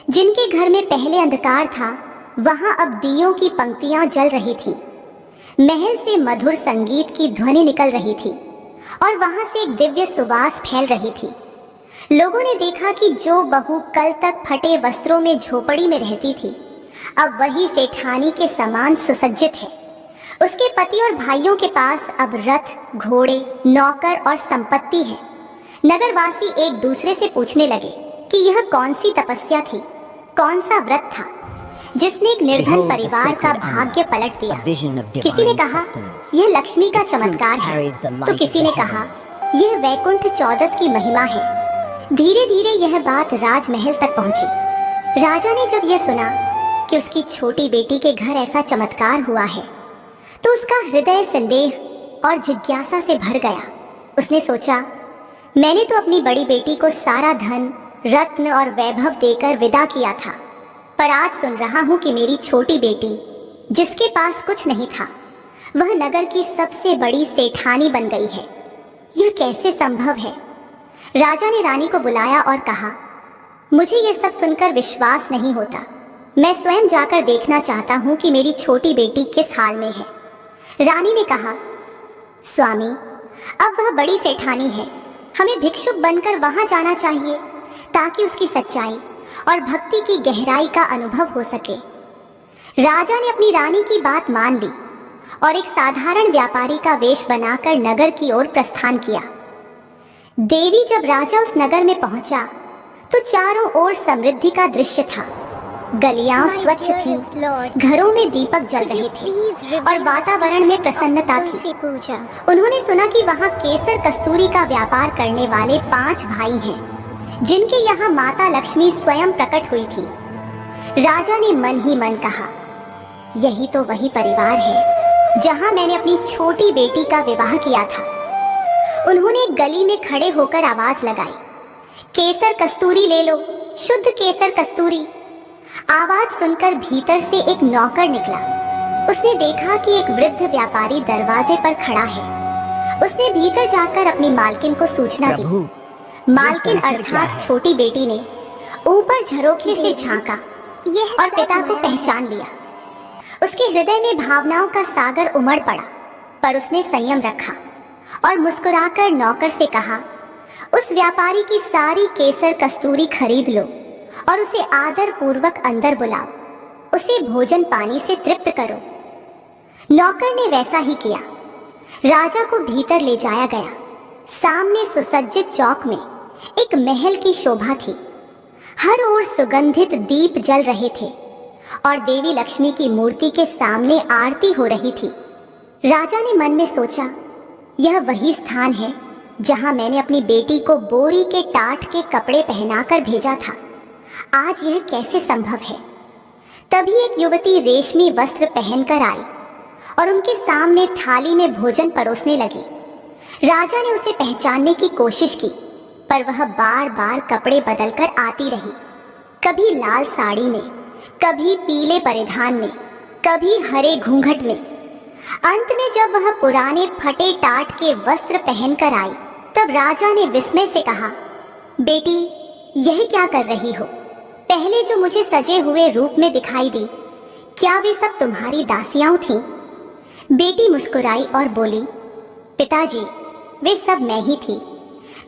जिनके घर में पहले अंधकार था, वहां अब दियों की पंक्तियां जल रही थी। महल से मधुर संगीत की ध्वनि निकल रही थी और वहां से एक दिव्य सुवास फैल रही थी। लोगों ने देखा कि जो बहू कल तक फटे वस्त्रों में झोपड़ी में रहती थी, अब वही सेठानी के समान सुसज्जित है। उसके पति और भाइयों के पास अब रथ, घोड़े, नौकर और संपत्ति है। नगरवासी एक दूसरे से पूछने लगे कि यह कौन सी तपस्या थी, कौन सा व्रत था जिसने एक निर्धन परिवार का भाग्य पलट दिया। किसी ने कहा, यह लक्ष्मी का चमत्कार है, तो किसी ने कहा, यह वैकुंठ चौदस की महिमा है। धीरे धीरे यह बात राजमहल तक पहुंची। राजा ने जब यह सुना कि उसकी छोटी बेटी के घर ऐसा चमत्कार हुआ है, तो उसका हृदय संदेह और जिज्ञासा से भर गया। उसने सोचा, मैंने तो अपनी बड़ी बेटी को सारा धन, रत्न और वैभव देकर विदा किया था, पर आज सुन रहा हूं कि मेरी छोटी बेटी, जिसके पास कुछ नहीं था, वह नगर की सबसे बड़ी सेठानी बन गई है। यह कैसे संभव है? राजा ने रानी को बुलाया और कहा, मुझे यह सब सुनकर विश्वास नहीं होता। मैं स्वयं जाकर देखना चाहता हूँ कि मेरी छोटी बेटी किस हाल में है। रानी ने कहा, स्वामी, अब वह बड़ी सेठानी है, हमें भिक्षुक बनकर वहां जाना चाहिए ताकि उसकी सच्चाई और भक्ति की गहराई का अनुभव हो सके। राजा ने अपनी रानी की बात मान ली और एक साधारण व्यापारी का वेश बनाकर नगर की ओर प्रस्थान किया। देवी, जब राजा उस नगर में पहुंचा तो चारों ओर समृद्धि का दृश्य था। गलियां स्वच्छ थीं, घरों में दीपक जल रहे थे और वातावरण में प्रसन्नता थी। उन्होंने सुना कि वहां केसर कस्तूरी का व्यापार करने वाले 5 भाई हैं, जिनके यहाँ माता लक्ष्मी स्वयं प्रकट हुई थी। राजा ने मन ही मन कहा, यही तो वही परिवार है जहां मैंने अपनी छोटी बेटी का विवाह किया था। उन्होंने एक गली में खड़े होकर आवाज लगाई, केसर कस्तूरी ले लो, शुद्ध केसर कस्तूरी। आवाज सुनकर भीतर से एक नौकर निकला। उसने देखा कि एक वृद्ध व्यापारी दरवाजे पर खड़ा है। उसने भीतर जाकर अपनी मालकिन को सूचना दी। मालकिन अर्थात छोटी बेटी ने ऊपर झरोखे से झांका और पिता को पहचान लिया। उसके हृदय में भावनाओं का सागर उमड़ पड़ा, पर उसने संयम रखा और मुस्कुराकर नौकर से कहा, उस व्यापारी की सारी केसर कस्तूरी खरीद लो और उसे आदर पूर्वक अंदर बुलाओ, उसे भोजन पानी से तृप्त करो। नौकर ने वैसा ही किया। राजा को भीतर ले जाया गया। सामने सुसज्जित चौक में एक महल की शोभा थी। हर ओर सुगंधित दीप जल रहे थे और देवी लक्ष्मी की मूर्ति के सामने आरती हो रही थी। राजा ने मन में सोचा, यह वही स्थान है जहां मैंने अपनी बेटी को बोरी के टाट के कपड़े पहनाकर भेजा था। आज यह कैसे संभव है? तभी एक युवती रेशमी वस्त्र पहनकर आई और उनके सामने थाली में भोजन परोसने लगी। राजा ने उसे पहचानने की कोशिश की, पर वह बार बार कपड़े बदलकर आती रही, कभी लाल साड़ी में, कभी पीले परिधान में, कभी हरे घूंघट में। अंत में जब वह पुराने फटे टाट के वस्त्र पहनकर आई, तब राजा ने विस्मय से कहा, बेटी, यह क्या कर रही हो? पहले जो मुझे सजे हुए रूप में दिखाई दी, क्या वे सब तुम्हारी दासियां थीं? बेटी मुस्कुराई और बोली, पिताजी, वे सब मैं ही थी।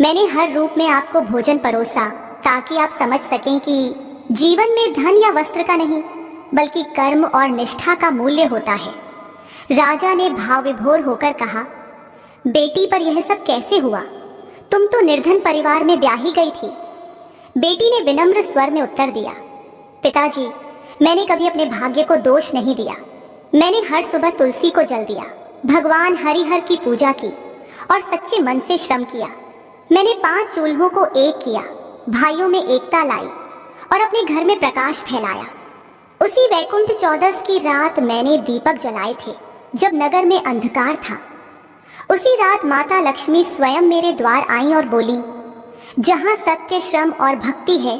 मैंने हर रूप में आपको भोजन परोसा ताकि आप समझ सकें कि जीवन में धन या वस्त्र का नहीं, बल्कि कर्म और निष्ठा का मूल्य होता है। राजा ने भाव विभोर होकर कहा, बेटी, पर यह सब कैसे हुआ? तुम तो निर्धन परिवार में ब्याही गई थी। बेटी ने विनम्र स्वर में उत्तर दिया, पिताजी, मैंने कभी अपने भाग्य को दोष नहीं दिया। मैंने हर सुबह तुलसी को जल दिया, भगवान हरिहर की पूजा की और सच्चे मन से श्रम किया। मैंने 5 चूल्हों को एक किया, भाइयों में एकता लाई और अपने घर में प्रकाश फैलाया। उसी वैकुंठ चौदस की रात मैंने दीपक जलाए थे जब नगर में अंधकार था। उसी रात माता लक्ष्मी स्वयं मेरे द्वार आई और बोली, जहां सत्य, श्रम और भक्ति है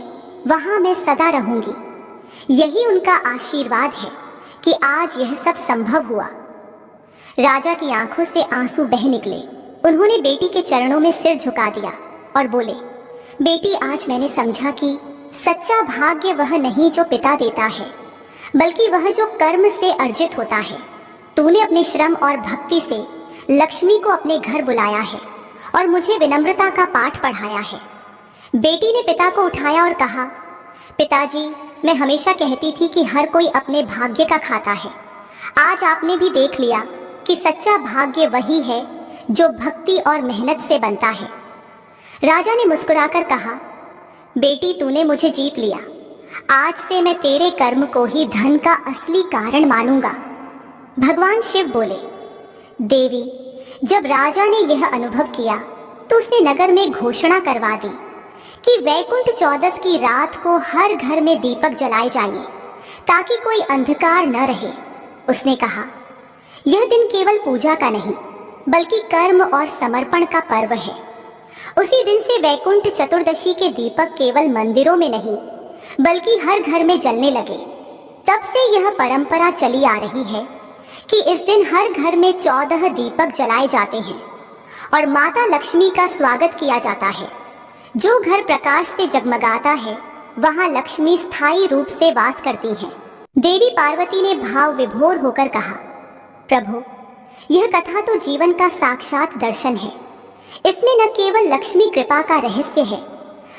वहां मैं सदा रहूंगी। यही उनका आशीर्वाद है कि आज यह सब संभव हुआ। राजा की आंखों से आंसू बह निकले। उन्होंने बेटी के चरणों में सिर झुका दिया और बोले, बेटी, आज मैंने समझा कि सच्चा भाग्य वह नहीं जो पिता देता है, बल्कि वह जो कर्म से अर्जित होता है। तूने अपने श्रम और भक्ति से लक्ष्मी को अपने घर बुलाया है और मुझे विनम्रता का पाठ पढ़ाया है। बेटी ने पिता को उठाया और कहा, पिताजी, मैं हमेशा कहती थी कि हर कोई अपने भाग्य का खाता है। आज आपने भी देख लिया कि सच्चा भाग्य वही है जो भक्ति और मेहनत से बनता है। राजा ने मुस्कुराकर कहा, बेटी, तूने मुझे जीत लिया। आज से मैं तेरे कर्म को ही धन का असली कारण मानूंगा। भगवान शिव बोले, देवी, जब राजा ने यह अनुभव किया तो उसने नगर में घोषणा करवा दी कि वैकुंठ चौदस की रात को हर घर में दीपक जलाए जाइए ताकि कोई अंधकार न रहे। उसने कहा, यह दिन केवल पूजा का नहीं, बल्कि कर्म और समर्पण का पर्व है। उसी दिन से वैकुंठ चतुर्दशी के दीपक केवल मंदिरों में नहीं, बल्कि हर घर में जलने लगे। तब से यह परंपरा चली आ रही है कि इस दिन हर घर में 14 दीपक जलाए जाते हैं और माता लक्ष्मी का स्वागत किया जाता है। जो घर प्रकाश से जगमगाता है वहां लक्ष्मी स्थायी रूप से वास करती हैं। देवी पार्वती ने भाव विभोर होकर कहा, प्रभु, यह कथा तो जीवन का साक्षात दर्शन है। इसमें न केवल लक्ष्मी कृपा का रहस्य है,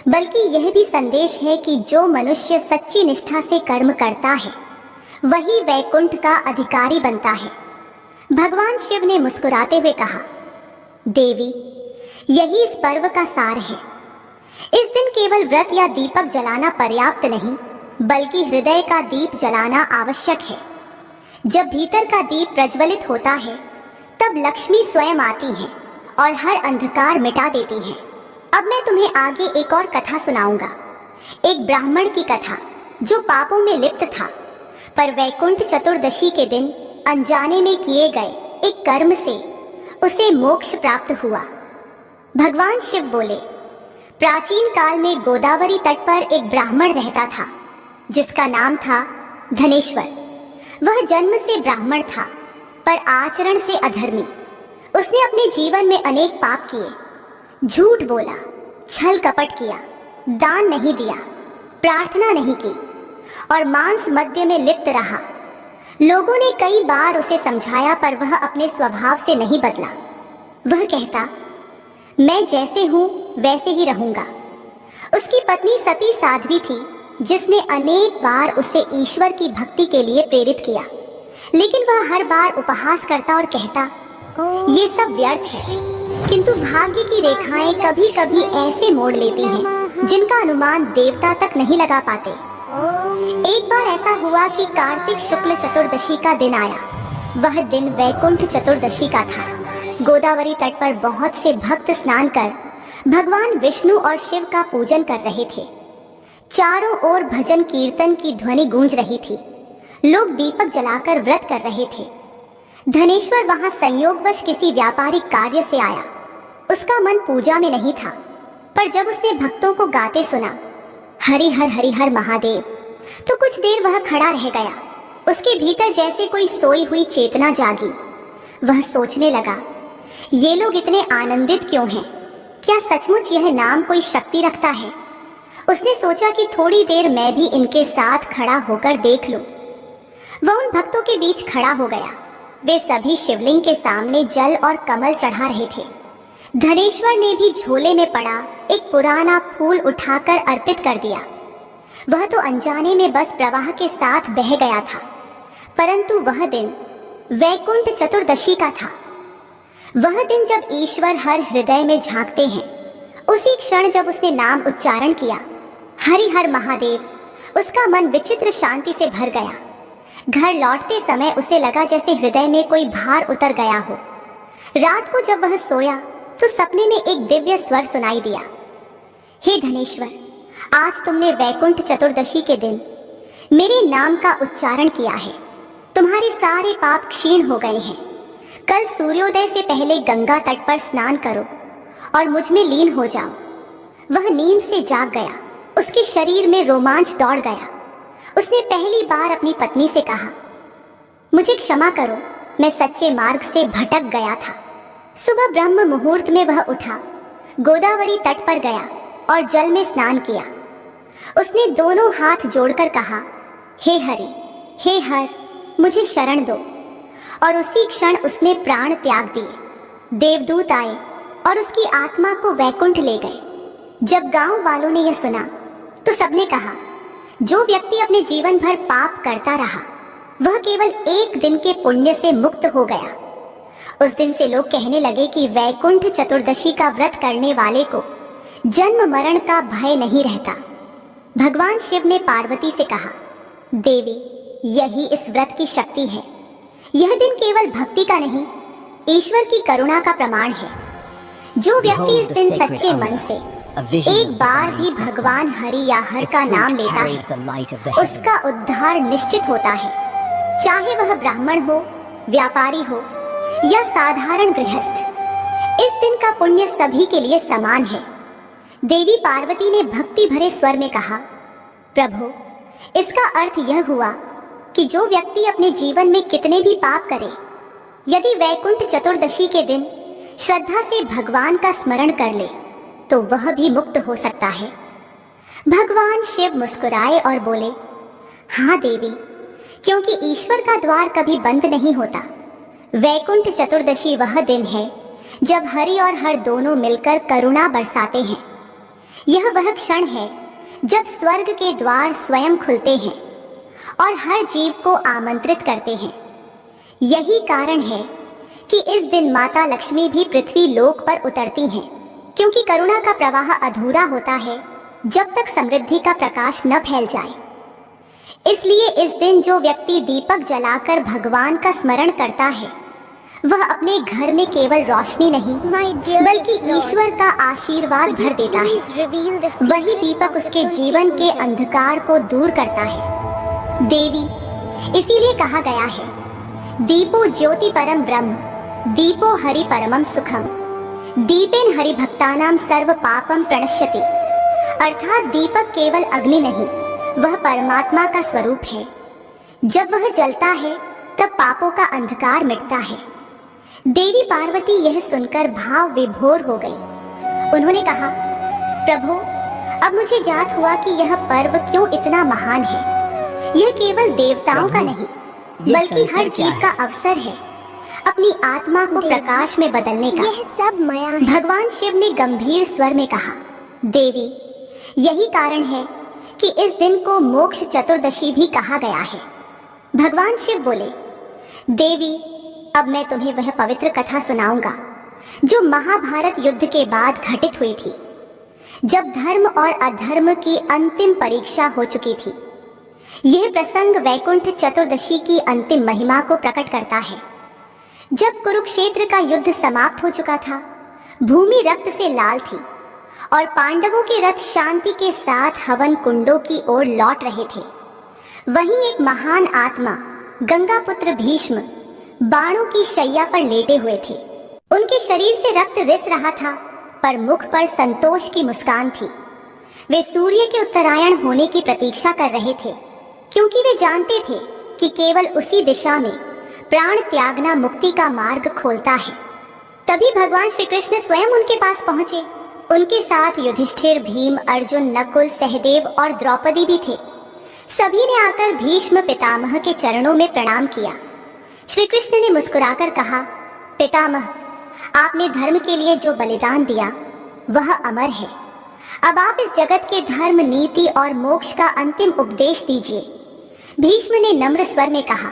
बल्कि यह भी संदेश है कि जो मनुष्य सच्ची निष्ठा से कर्म करता है वही वैकुंठ का अधिकारी बनता है। भगवान शिव ने मुस्कुराते हुए कहा, देवी, यही इस पर्व का सार है। इस दिन केवल व्रत या दीपक जलाना पर्याप्त नहीं, बल्कि हृदय का दीप जलाना आवश्यक है। जब भीतर का दीप प्रज्वलित होता है, तब लक्ष्मी स्वयं आती हैं और हर अंधकार मिटा देती हैं। अब मैं तुम्हें आगे एक और कथा सुनाऊंगा, एक ब्राह्मण की कथा जो पापों में लिप्त था, पर वैकुंठ चतुर्दशी के दिन अनजाने में किए गए एक कर्म से उसे मोक्ष प्राप्त हुआ। भगवान शिव बोले, प्राचीन काल में गोदावरी तट पर एक ब्राह्मण रहता था जिसका नाम था धनेश्वर। वह जन्म से ब्राह्मण था, पर आचरण से अधर्मी। उसने अपने जीवन में अनेक पाप किए, झूठ बोला, छल कपट किया, दान नहीं दिया, प्रार्थना नहीं की और मांस मद्य में लिप्त रहा। लोगों ने कई बार उसे समझाया, पर वह अपने स्वभाव से नहीं बदला। वह कहता, मैं जैसे हूं वैसे ही रहूंगा। उसकी पत्नी सती साध्वी थी, जिसने अनेक बार उसे ईश्वर की भक्ति के लिए प्रेरित किया, लेकिन वह हर बार उपहास करता और कहता, ये सब व्यर्थ है। किंतु भाग्य की रेखाएं कभी कभी ऐसे मोड़ लेती हैं जिनका अनुमान देवता तक नहीं लगा पाते। एक बार ऐसा हुआ कि कार्तिक शुक्ल चतुर्दशी का दिन आया। वह दिन वैकुंठ चतुर्दशी का था। गोदावरी तट पर बहुत से भक्त स्नान कर भगवान विष्णु और शिव का पूजन कर रहे थे। चारों ओर भजन कीर्तन की ध्वनि गूंज रही थी। लोग दीपक जलाकर व्रत कर रहे थे। धनेश्वर वहां संयोगवश किसी व्यापारिक कार्य से आया। उसका मन पूजा में नहीं था, पर जब उसने भक्तों को गाते सुना, हरि हर महादेव, तो कुछ देर वह खड़ा रह गया। उसके भीतर जैसे कोई सोई हुई चेतना जागी। वह सोचने लगा, ये लोग इतने आनंदित क्यों हैं? क्या सचमुच यह नाम कोई शक्ति रखता है? उसने सोचा कि थोड़ी देर मैं भी इनके साथ खड़ा होकर देख लूं। वह उन भक्तों के बीच खड़ा हो गया। वे सभी शिवलिंग के सामने जल और कमल चढ़ा रहे थे। धनेश्वर ने भी झोले में पड़ा एक पुराना फूल उठाकर अर्पित कर दिया। वह तो अनजाने में बस प्रवाह के साथ बह गया था, परंतु वह दिन वैकुंठ चतुर्दशी का था। वह दिन जब ईश्वर हर हृदय में झांकते हैं। उसी क्षण जब उसने नाम उच्चारण किया, हरि हर महादेव, उसका मन विचित्र शांति से भर गया। घर लौटते समय उसे लगा जैसे हृदय में कोई भार उतर गया हो। रात को जब वह सोया तो सपने में एक दिव्य स्वर सुनाई दिया, हे धनेश्वर, आज तुमने वैकुंठ चतुर्दशी के दिन मेरे नाम का उच्चारण किया है। तुम्हारे सारे पाप क्षीण हो गए हैं। कल सूर्योदय से पहले गंगा तट पर स्नान करो और मुझ में लीन हो जाओ। वह नींद से जाग गया। उसके शरीर में रोमांच दौड़ गया। उसने पहली बार अपनी पत्नी से कहा, मुझे क्षमा करो, मैं सच्चे मार्ग से भटक गया था। सुबह ब्रह्म मुहूर्त में वह उठा, गोदावरी तट पर गया और जल में स्नान किया। उसने दोनों हाथ जोड़कर कहा, हे हरि, हे हर, मुझे शरण दो। और उसी क्षण उसने प्राण त्याग दिए। देवदूत आए और उसकी आत्मा को वैकुंठ ले गए। जब गांव वालों ने यह सुना तो सबने कहा, जो व्यक्ति अपने जीवन भर पाप करता रहा वह केवल एक दिन के पुण्य से मुक्त हो गया। उस दिन से लोग कहने लगे कि वैकुंठ चतुर्दशी का व्रत करने वाले को जन्म मरण का भय नहीं रहता। भगवान शिव ने पार्वती से कहा, देवी, यही इस व्रत की शक्ति है। यह दिन केवल भक्ति का नहीं, ईश्वर की करुणा का प्रमाण है। जो व्यक्ति इस दिन सच्चे मन से एक बार भी भगवान हरि या हर का नाम लेता है, उसका उद्धार निश्चित होता है। चाहे वह ब्राह्मण हो, व्यापारी हो या साधारण गृहस्थ, इस दिन का पुण्य सभी के लिए समान है। देवी पार्वती ने भक्ति भरे स्वर में कहा, प्रभु, इसका अर्थ यह हुआ कि जो व्यक्ति अपने जीवन में कितने भी पाप करे, यदि वैकुंठ चतुर्दशी के दिन श्रद्धा से भगवान का स्मरण कर ले तो वह भी मुक्त हो सकता है। भगवान शिव मुस्कुराए और बोले, हाँ देवी, क्योंकि ईश्वर का द्वार कभी बंद नहीं होता। वैकुंठ चतुर्दशी वह दिन है जब हरि और हर दोनों मिलकर करुणा बरसाते हैं। यह वह क्षण है जब स्वर्ग के द्वार स्वयं खुलते हैं और हर जीव को आमंत्रित करते हैं। यही कारण है कि इस दिन माता लक्ष्मी भी पृथ्वी लोक पर उतरती हैं, क्योंकि करुणा का प्रवाह अधूरा होता है जब तक समृद्धि का प्रकाश न फैल जाए। इसलिए इस दिन जो व्यक्ति दीपक जलाकर भगवान का स्मरण करता है, वह अपने घर में केवल रोशनी नहीं बल्कि ईश्वर का आशीर्वाद भर देता है। वही दीपक उसके जीवन के अंधकार को दूर करता है। देवी, इसीलिए कहा गया है, दीपो ज्योति परम ब्रह्म, दीपो हरि परमम सुखम, दीपेन हरि भक्तानाम सर्व पापम प्रणश्यति। अर्थात दीपक केवल अग्नि नहीं, वह परमात्मा का स्वरूप है। जब वह जलता है तब पापों का अंधकार मिटता है। देवी पार्वती यह सुनकर भाव विभोर हो गई। उन्होंने कहा, प्रभु, अब मुझे ज्ञात हुआ कि यह पर्व क्यों इतना महान है। यह केवल देवताओं का नहीं बल्कि हर जीव का अवसर है अपनी आत्मा को प्रकाश में बदलने का। यह सब माया है। भगवान शिव ने गंभीर स्वर में कहा, देवी, यही कारण है कि इस दिन को मोक्ष चतुर्दशी भी कहा गया है। भगवान शिव बोले, देवी, अब मैं तुम्हें वह पवित्र कथा सुनाऊंगा जो महाभारत युद्ध के बाद घटित हुई थी, जब धर्म और अधर्म की अंतिम परीक्षा हो चुकी थी। यह प्रसंग वैकुंठ चतुर्दशी की अंतिम महिमा को प्रकट करता है। जब कुरुक्षेत्र का युद्ध समाप्त हो चुका था, भूमि रक्त से लाल थी और पांडवों के रथ शांति के साथ हवन कुंडों की ओर लौट रहे थे। वहीं एक महान आत्मा गंगापुत्र भीष्म बाणों की शैया पर लेटे हुए थे। उनके शरीर से रक्त रिस रहा था, पर मुख पर संतोष की मुस्कान थी। वे सूर्य के उत्तरायण होने की प्रतीक्षा कर रहे थे, क्योंकि वे जानते थे कि केवल उसी दिशा में प्राण त्यागना मुक्ति का मार्ग खोलता है। तभी भगवान श्री कृष्ण स्वयं उनके पास पहुंचे। उनके साथ युधिष्ठिर, भीम, अर्जुन, नकुल, सहदेव और द्रौपदी भी थे। सभी ने आकर भीष्म पितामह के चरणों में प्रणाम किया। श्री कृष्ण ने मुस्कुराकर कहा, पितामह, आपने धर्म के लिए जो बलिदान दिया वह अमर है। अब आप इस जगत के धर्म, नीति और मोक्ष का अंतिम उपदेश दीजिए। भीष्म ने नम्र स्वर में कहा,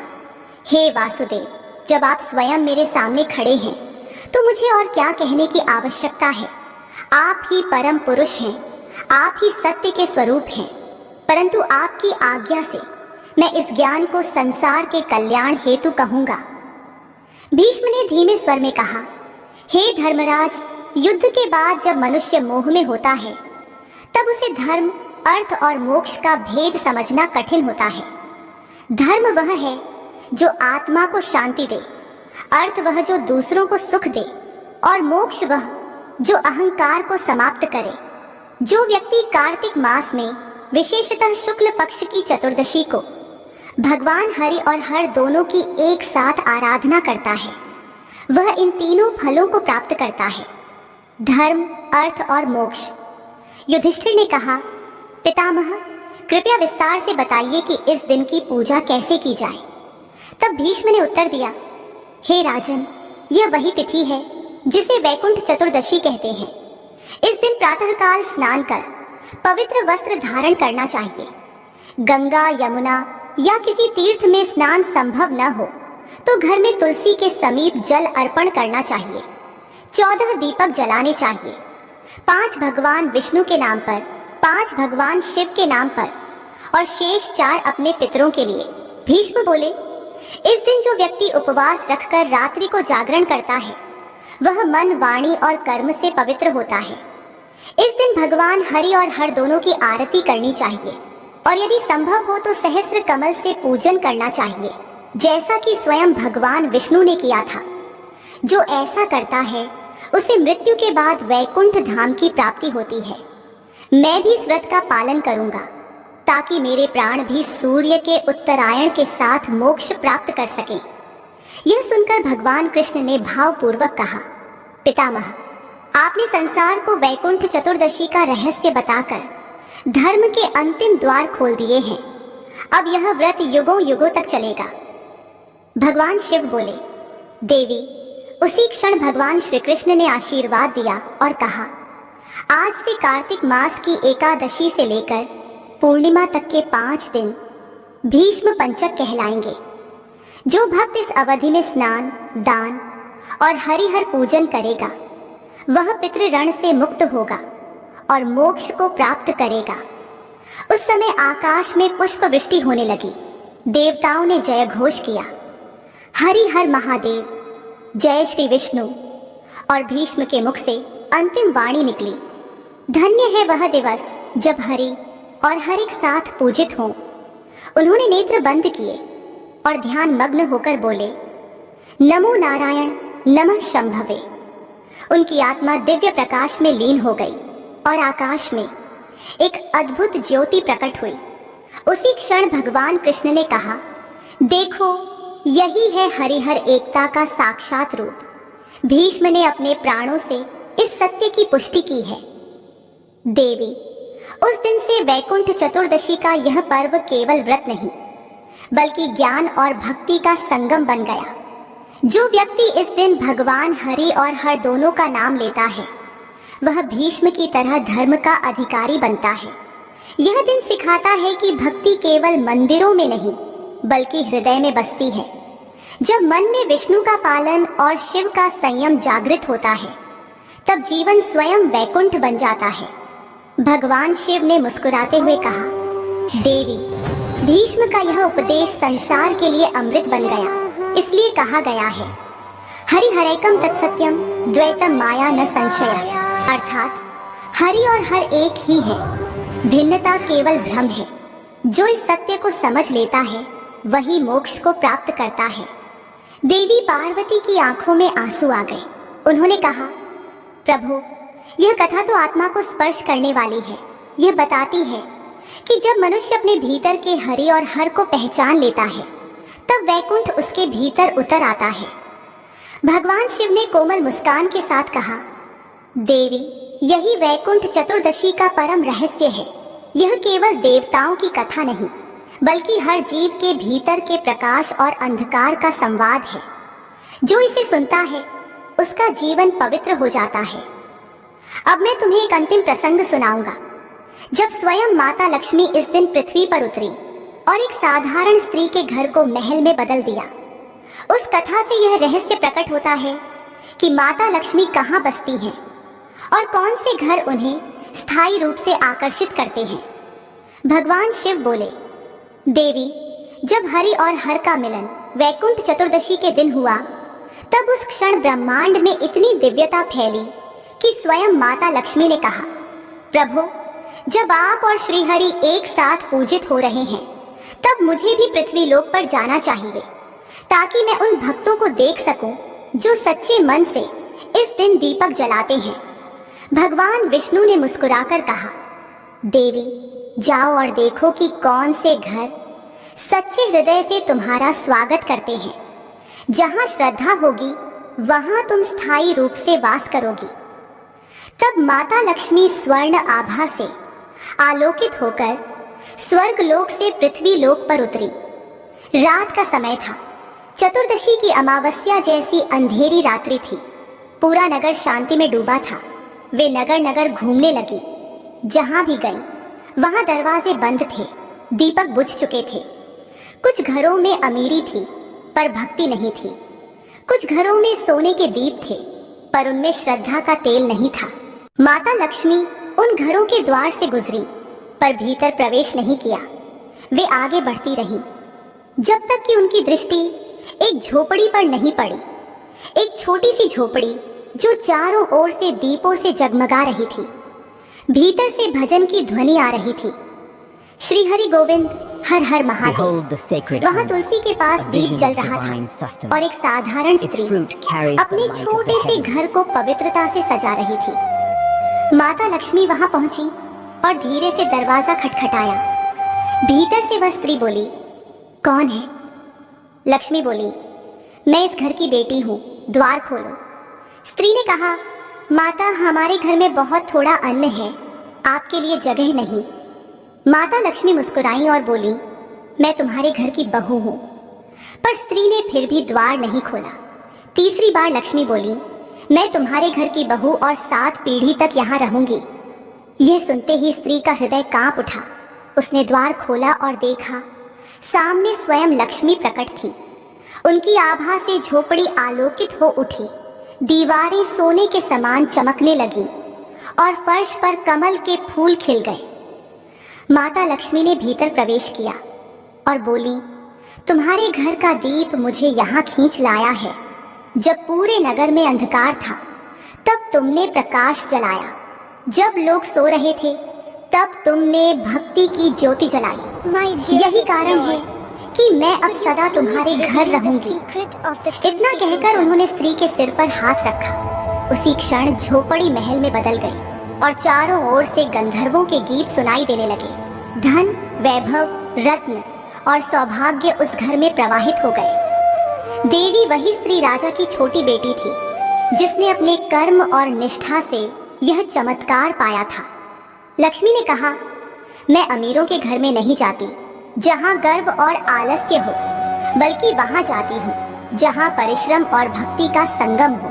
हे वासुदेव, जब आप स्वयं मेरे सामने खड़े हैं तो मुझे और क्या कहने की आवश्यकता है। आप ही परम पुरुष हैं, आप ही सत्य के स्वरूप हैं। परंतु आपकी आज्ञा से मैं इस ज्ञान को संसार के कल्याण हेतु कहूंगा। भीष्म ने धीमे स्वर में कहा, हे धर्मराज, युद्ध के बाद जब मनुष्य मोह में होता है तब उसे धर्म, अर्थ और मोक्ष का भेद समझना कठिन होता है। धर्म वह है जो आत्मा को शांति दे, अर्थ वह जो दूसरों को सुख दे, और मोक्ष वह जो अहंकार को समाप्त करे। जो व्यक्ति कार्तिक मास में विशेषतः शुक्ल पक्ष की चतुर्दशी को भगवान हरि और हर दोनों की एक साथ आराधना करता है, वह इन तीनों फलों को प्राप्त करता है, धर्म, अर्थ और मोक्ष। युधिष्ठिर ने कहा, पितामह, कृपया विस्तार से बताइए कि इस दिन की पूजा कैसे की जाए। तब भीष्म ने उत्तर दिया, हे राजन, यह वही तिथि है जिसे वैकुंठ चतुर्दशी कहते हैं। इस दिन प्रातःकाल स्नान कर पवित्र वस्त्र धारण करना चाहिए। गंगा, यमुना या किसी तीर्थ में स्नान संभव न हो तो घर में तुलसी के समीप जल अर्पण करना चाहिए। 14 दीपक जलाने चाहिए, 5 भगवान विष्णु के नाम पर, 5 भगवान शिव के नाम पर और शेष 4 अपने पितरों के लिए। भीष्म बोले, इस दिन जो व्यक्ति उपवास रखकर रात्रि को जागरण करता है वह मन, वाणी और कर्म से पवित्र होता है। इस दिन भगवान हरि और हर दोनों की आरती करनी चाहिए और यदि संभव हो तो सहस्त्र कमल से पूजन करना चाहिए, जैसा कि स्वयं भगवान विष्णु ने किया था। जो ऐसा करता है उसे मृत्यु के बाद वैकुंठ धाम की प्राप्ति होती है। मैं भी इस व्रत का पालन करूंगा ताकि मेरे प्राण भी सूर्य के उत्तरायण के साथ मोक्ष प्राप्त कर सकें। यह सुनकर भगवान कृष्ण ने भावपूर्वक कहा, पितामह, आपने संसार को वैकुंठ चतुर्दशी का रहस्य बताकर धर्म के अंतिम द्वार खोल दिए हैं। अब यह व्रत युगों युगों तक चलेगा। भगवान शिव बोले। देवी, उसी क्षण भगवान श्री कृष्ण ने आशीर्वाद दिया और कहा, आज से कार्तिक मास की एकादशी से लेकर पूर्णिमा तक के 5 दिन भीष्म पंचक कहलाएंगे। जो भक्त इस अवधि में स्नान, दान और हरिहर पूजन करेगा वह पितृऋण से मुक्त होगा और मोक्ष को प्राप्त करेगा। उस समय आकाश में पुष्प वृष्टि होने लगी। देवताओं ने जय घोष किया, हरि हर महादेव, जय श्री विष्णु। और भीष्म के मुख से अंतिम वाणी निकली, धन्य है वह दिवस जब हरि और हर एक साथ पूजित हों। उन्होंने नेत्र बंद किए और ध्यान मग्न होकर बोले, नमो नारायण नमः शंभवे। उनकी आत्मा दिव्य प्रकाश में लीन हो गई और आकाश में एक अद्भुत ज्योति प्रकट हुई। उसी क्षण भगवान कृष्ण ने कहा, देखो यही है हरिहर एकता का साक्षात रूप। भीष्म ने अपने प्राणों से इस सत्य की पुष्टि की है। देवी, उस दिन से वैकुंठ चतुर्दशी का यह पर्व केवल व्रत नहीं बल्कि ज्ञान और भक्ति का संगम बन गया। जो व्यक्ति इस दिन भगवान हरि और हर दोनों का नाम लेता है वह भीष्म की तरह धर्म का अधिकारी बनता है। यह दिन सिखाता है कि भक्ति केवल मंदिरों में नहीं बल्कि हृदय में बसती है। जब मन में विष्णु का पालन और शिव का संयम जागृत होता है तब जीवन स्वयं वैकुंठ बन जाता है। भगवान शिव ने मुस्कुराते हुए कहा, देवी, भीष्म का यह उपदेश संसार के लिए अमृत बन गया। इसलिए कहा गया है, हरि हरैकम तत्सत्यम द्वैतम माया न संशय। अर्थात हरि और हर एक ही है, भिन्नता केवल भ्रम है। जो इस सत्य को समझ लेता है वही मोक्ष को प्राप्त करता है। देवी पार्वती की आंखों में आंसू आ गए। उन्होंने कहा, प्रभु, यह कथा तो आत्मा को स्पर्श करने वाली है। यह बताती है कि जब मनुष्य अपने भीतर के हरि और हर को पहचान लेता है तब वैकुंठ उसके भीतर उतर आता है। भगवान शिव ने कोमल मुस्कान के साथ कहा, देवी, यही वैकुंठ चतुर्दशी का परम रहस्य है। यह केवल देवताओं की कथा नहीं बल्कि हर जीव के भीतर के प्रकाश और अंधकार का संवाद है। जो इसे सुनता है उसका जीवन पवित्र हो जाता है। अब मैं तुम्हें एक अंतिम प्रसंग सुनाऊंगा। जब स्वयं माता लक्ष्मी इस दिन पृथ्वी पर उतरी और एक साधारण स्त्री के घर को महल में बदल दिया। उस कथा से यह रहस्य प्रकट होता है कि माता लक्ष्मी कहाँ बसती हैं और कौन से घर उन्हें स्थायी रूप से आकर्षित करते हैं। भगवान शिव बोले, देवी, जब हरि और हर का मिलन वैकुंठ चतुर्दशी के दिन हुआ तब उस क्षण ब्रह्मांड में इतनी दिव्यता फैली कि स्वयं माता लक्ष्मी ने कहा, प्रभु, जब आप और श्रीहरि एक साथ पूजित हो रहे हैं तब मुझे भी पृथ्वी लोक पर जाना चाहिए ताकि मैं उन भक्तों को देख सकूं जो सच्चे मन से इस दिन दीपक जलाते हैं। भगवान विष्णु ने मुस्कुराकर कहा, देवी, जाओ और देखो कि कौन से घर सच्चे हृदय से तुम्हारा स्वागत करते हैं। जहां श्रद्धा होगी वहां तुम स्थायी रूप से वास करोगी। तब माता लक्ष्मी स्वर्ण आभा से आलोकित होकर स्वर्ग लोक से पृथ्वी लोक पर उतरी। रात का समय था। चतुर्दशी की अमावस्या जैसी अंधेरी रात्रि थी। पूरा नगर शांति में डूबा था। वे नगर नगर घूमने लगी। जहां भी गई वहां दरवाजे बंद थे, दीपक बुझ चुके थे। कुछ घरों में अमीरी थी पर भक्ति नहीं थी। कुछ घरों में सोने के दीप थे पर उनमें श्रद्धा का तेल नहीं था। माता लक्ष्मी उन घरों के द्वार से गुजरी पर भीतर प्रवेश नहीं किया। वे आगे बढ़ती रहीं जब तक कि उनकी दृष्टि एक झोपड़ी पर नहीं पड़ी। एक छोटी सी झोपड़ी जो चारों ओर से दीपों से जगमगा रही थी। भीतर से भजन की ध्वनि आ रही थी, श्री हरि गोविंद, हर हर महादेव। वहां तुलसी के पास दीप जल रहा था और एक साधारण स्त्री अपने छोटे से घर को पवित्रता से सजा रही थी। माता लक्ष्मी वहां पहुंची और धीरे से दरवाजा खटखटाया। भीतर से वह स्त्री बोली, कौन है? लक्ष्मी बोली, मैं इस घर की बेटी हूँ, द्वार खोलो। स्त्री ने कहा, माता, हमारे घर में बहुत थोड़ा अन्न है, आपके लिए जगह नहीं। माता लक्ष्मी मुस्कुराई और बोली, मैं तुम्हारे घर की बहू हूं। पर स्त्री ने फिर भी द्वार नहीं खोला। तीसरी बार लक्ष्मी बोली, मैं तुम्हारे घर की बहू और 7 पीढ़ी तक यहाँ रहूंगी। यह सुनते ही स्त्री का हृदय कांप उठा। उसने द्वार खोला और देखा, सामने स्वयं लक्ष्मी प्रकट थी। उनकी आभा से झोपड़ी आलोकित हो उठी, दीवारें सोने के समान चमकने लगी और फर्श पर कमल के फूल खिल गए। माता लक्ष्मी ने भीतर प्रवेश किया और बोली, तुम्हारे घर का दीप मुझे यहाँ खींच लाया है। जब पूरे नगर में अंधकार था तब तुमने प्रकाश जलाया, जब लोग सो रहे थे तब तुमने भक्ति की ज्योति जलाई। यही कारण है कि मैं अब सदा तुम्हारे घर रहूंगी। इतना कहकर उन्होंने स्त्री के सिर पर हाथ रखा। उसी क्षण झोपड़ी महल में बदल गई और चारों ओर से गंधर्वों के गीत सुनाई देने लगे। धन, वैभव, रत्न और सौभाग्य उस घर में प्रवाहित हो गए। देवी वही स्त्री राजा की छोटी बेटी थी जिसने अपने कर्म और निष्ठा से यह चमत्कार पाया था। लक्ष्मी ने कहा, मैं अमीरों के घर में नहीं जाती जहां गर्व और आलस्य हो, बल्कि वहां जाती हूँ जहां परिश्रम और भक्ति का संगम हो।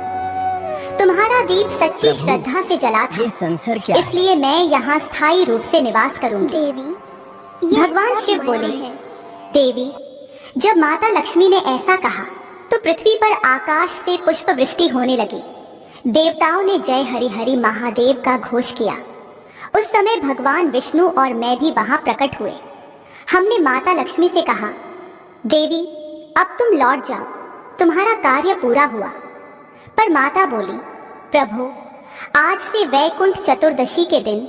तुम्हारा दीप सच्ची श्रद्धा से जला था, इसलिए मैं यहाँ स्थायी रूप से निवास करूंगी। देवी, भगवान शिव बोले, देवी, जब माता लक्ष्मी ने ऐसा कहा तो पृथ्वी पर आकाश से पुष्प वृष्टि होने लगी। देवताओं ने जय हरि हरि महादेव का घोष किया। उस समय भगवान विष्णु और मैं भी वहां प्रकट हुए। हमने माता लक्ष्मी से कहा, देवी, अब तुम लौट जाओ, तुम्हारा कार्य पूरा हुआ। पर माता बोली, प्रभु, आज से वैकुंठ चतुर्दशी के दिन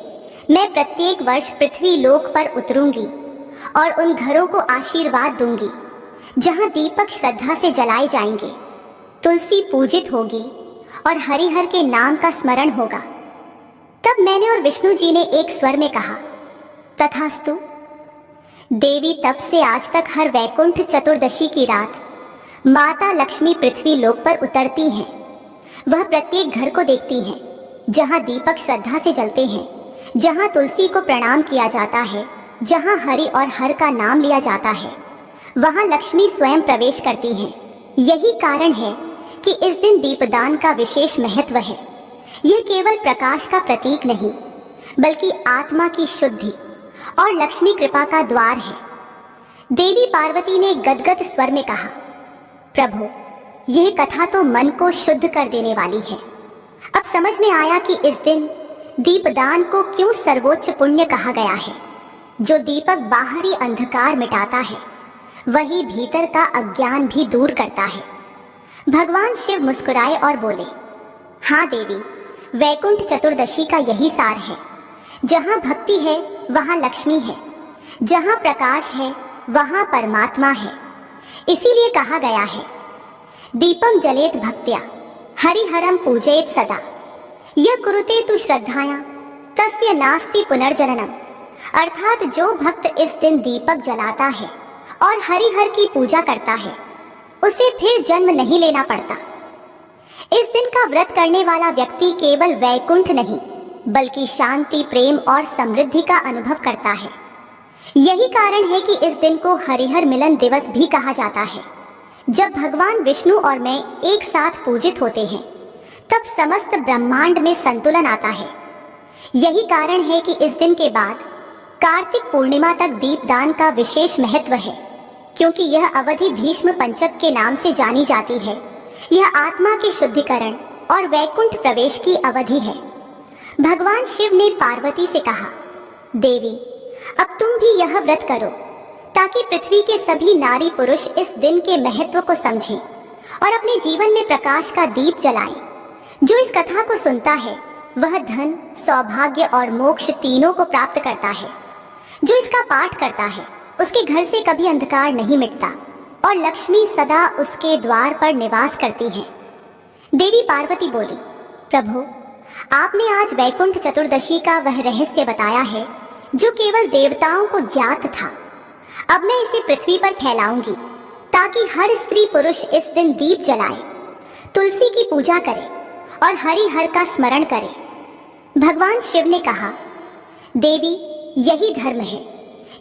मैं प्रत्येक वर्ष पृथ्वी लोक पर उतरूंगी और उन घरों को आशीर्वाद दूंगी जहां दीपक श्रद्धा से जलाए जाएंगे, तुलसी पूजित होगी और हरिहर के नाम का स्मरण होगा। तब मैंने और विष्णु जी ने एक स्वर में कहा, तथास्तु। देवी, तब से आज तक हर वैकुंठ चतुर्दशी की रात माता लक्ष्मी पृथ्वी लोक पर उतरती हैं। वह प्रत्येक घर को देखती हैं जहां दीपक श्रद्धा से जलते हैं, जहां तुलसी को प्रणाम किया जाता है, जहां हरि और हर का नाम लिया जाता है, वहां लक्ष्मी स्वयं प्रवेश करती हैं। यही कारण है कि इस दिन दीपदान का विशेष महत्व है। यह केवल प्रकाश का प्रतीक नहीं, बल्कि आत्मा की शुद्धि और लक्ष्मी कृपा का द्वार है। देवी पार्वती ने गदगद स्वर में कहा, प्रभु, यह कथा तो मन को शुद्ध कर देने वाली है। अब समझ में आया कि इस दिन दीपदान को क्यों सर्वोच्च पुण्य कहा गया है। जो दीपक बाहरी अंधकार मिटाता है, वही भीतर का अज्ञान भी दूर करता है। भगवान शिव मुस्कुराए और बोले, हाँ देवी, वैकुंठ चतुर्दशी का यही सार है। जहाँ भक्ति है वहाँ लक्ष्मी है, जहाँ प्रकाश है वहाँ परमात्मा है। इसीलिए कहा गया है, दीपम जलेत भक्त्या हरिहरम पूजयेत सदा, यह कुरुते तु श्रद्धाया तस्य नास्ति पुनर्जननम। अर्थात जो भक्त इस दिन दीपक जलाता है और हरिहर की पूजा करता है, उसे फिर जन्म नहीं लेना पड़ता। इस दिन का व्रत करने वाला व्यक्ति केवल वैकुंठ नहीं, बल्कि शांति, प्रेम और समृद्धि का अनुभव करता है। यही कारण है कि इस दिन को हरिहर मिलन दिवस भी कहा जाता है। जब भगवान विष्णु और मैं एक साथ पूजित होते हैं, तब समस्त ब्रह्मांड में संतुलन आता है। यही कारण है कि इस दिन के बाद कार्तिक पूर्णिमा तक दीपदान का विशेष महत्व है, क्योंकि यह अवधि भीष्म पंचक के नाम से जानी जाती है। यह आत्मा के शुद्धिकरण और वैकुंठ प्रवेश की अवधि है। भगवान शिव ने पार्वती से कहा, देवी, अब तुम भी यह व्रत करो ताकि पृथ्वी के सभी नारी पुरुष इस दिन के महत्व को समझें और अपने जीवन में प्रकाश का दीप जलाएं। जो इस कथा को सुनता है वह धन, सौभाग्य और मोक्ष तीनों को प्राप्त करता है। जो इसका पाठ करता है उसके घर से कभी अंधकार नहीं मिटता और लक्ष्मी सदा उसके द्वार पर निवास करती है। देवी पार्वती बोली, प्रभु, आपने आज वैकुंठ चतुर्दशी का वह रहस्य बताया है जो केवल देवताओं को ज्ञात था। अब मैं इसे पृथ्वी पर फैलाऊंगी ताकि हर स्त्री पुरुष इस दिन दीप जलाए, तुलसी की पूजा करे और हरि हर का स्मरण करे। भगवान शिव ने कहा, देवी, यही धर्म है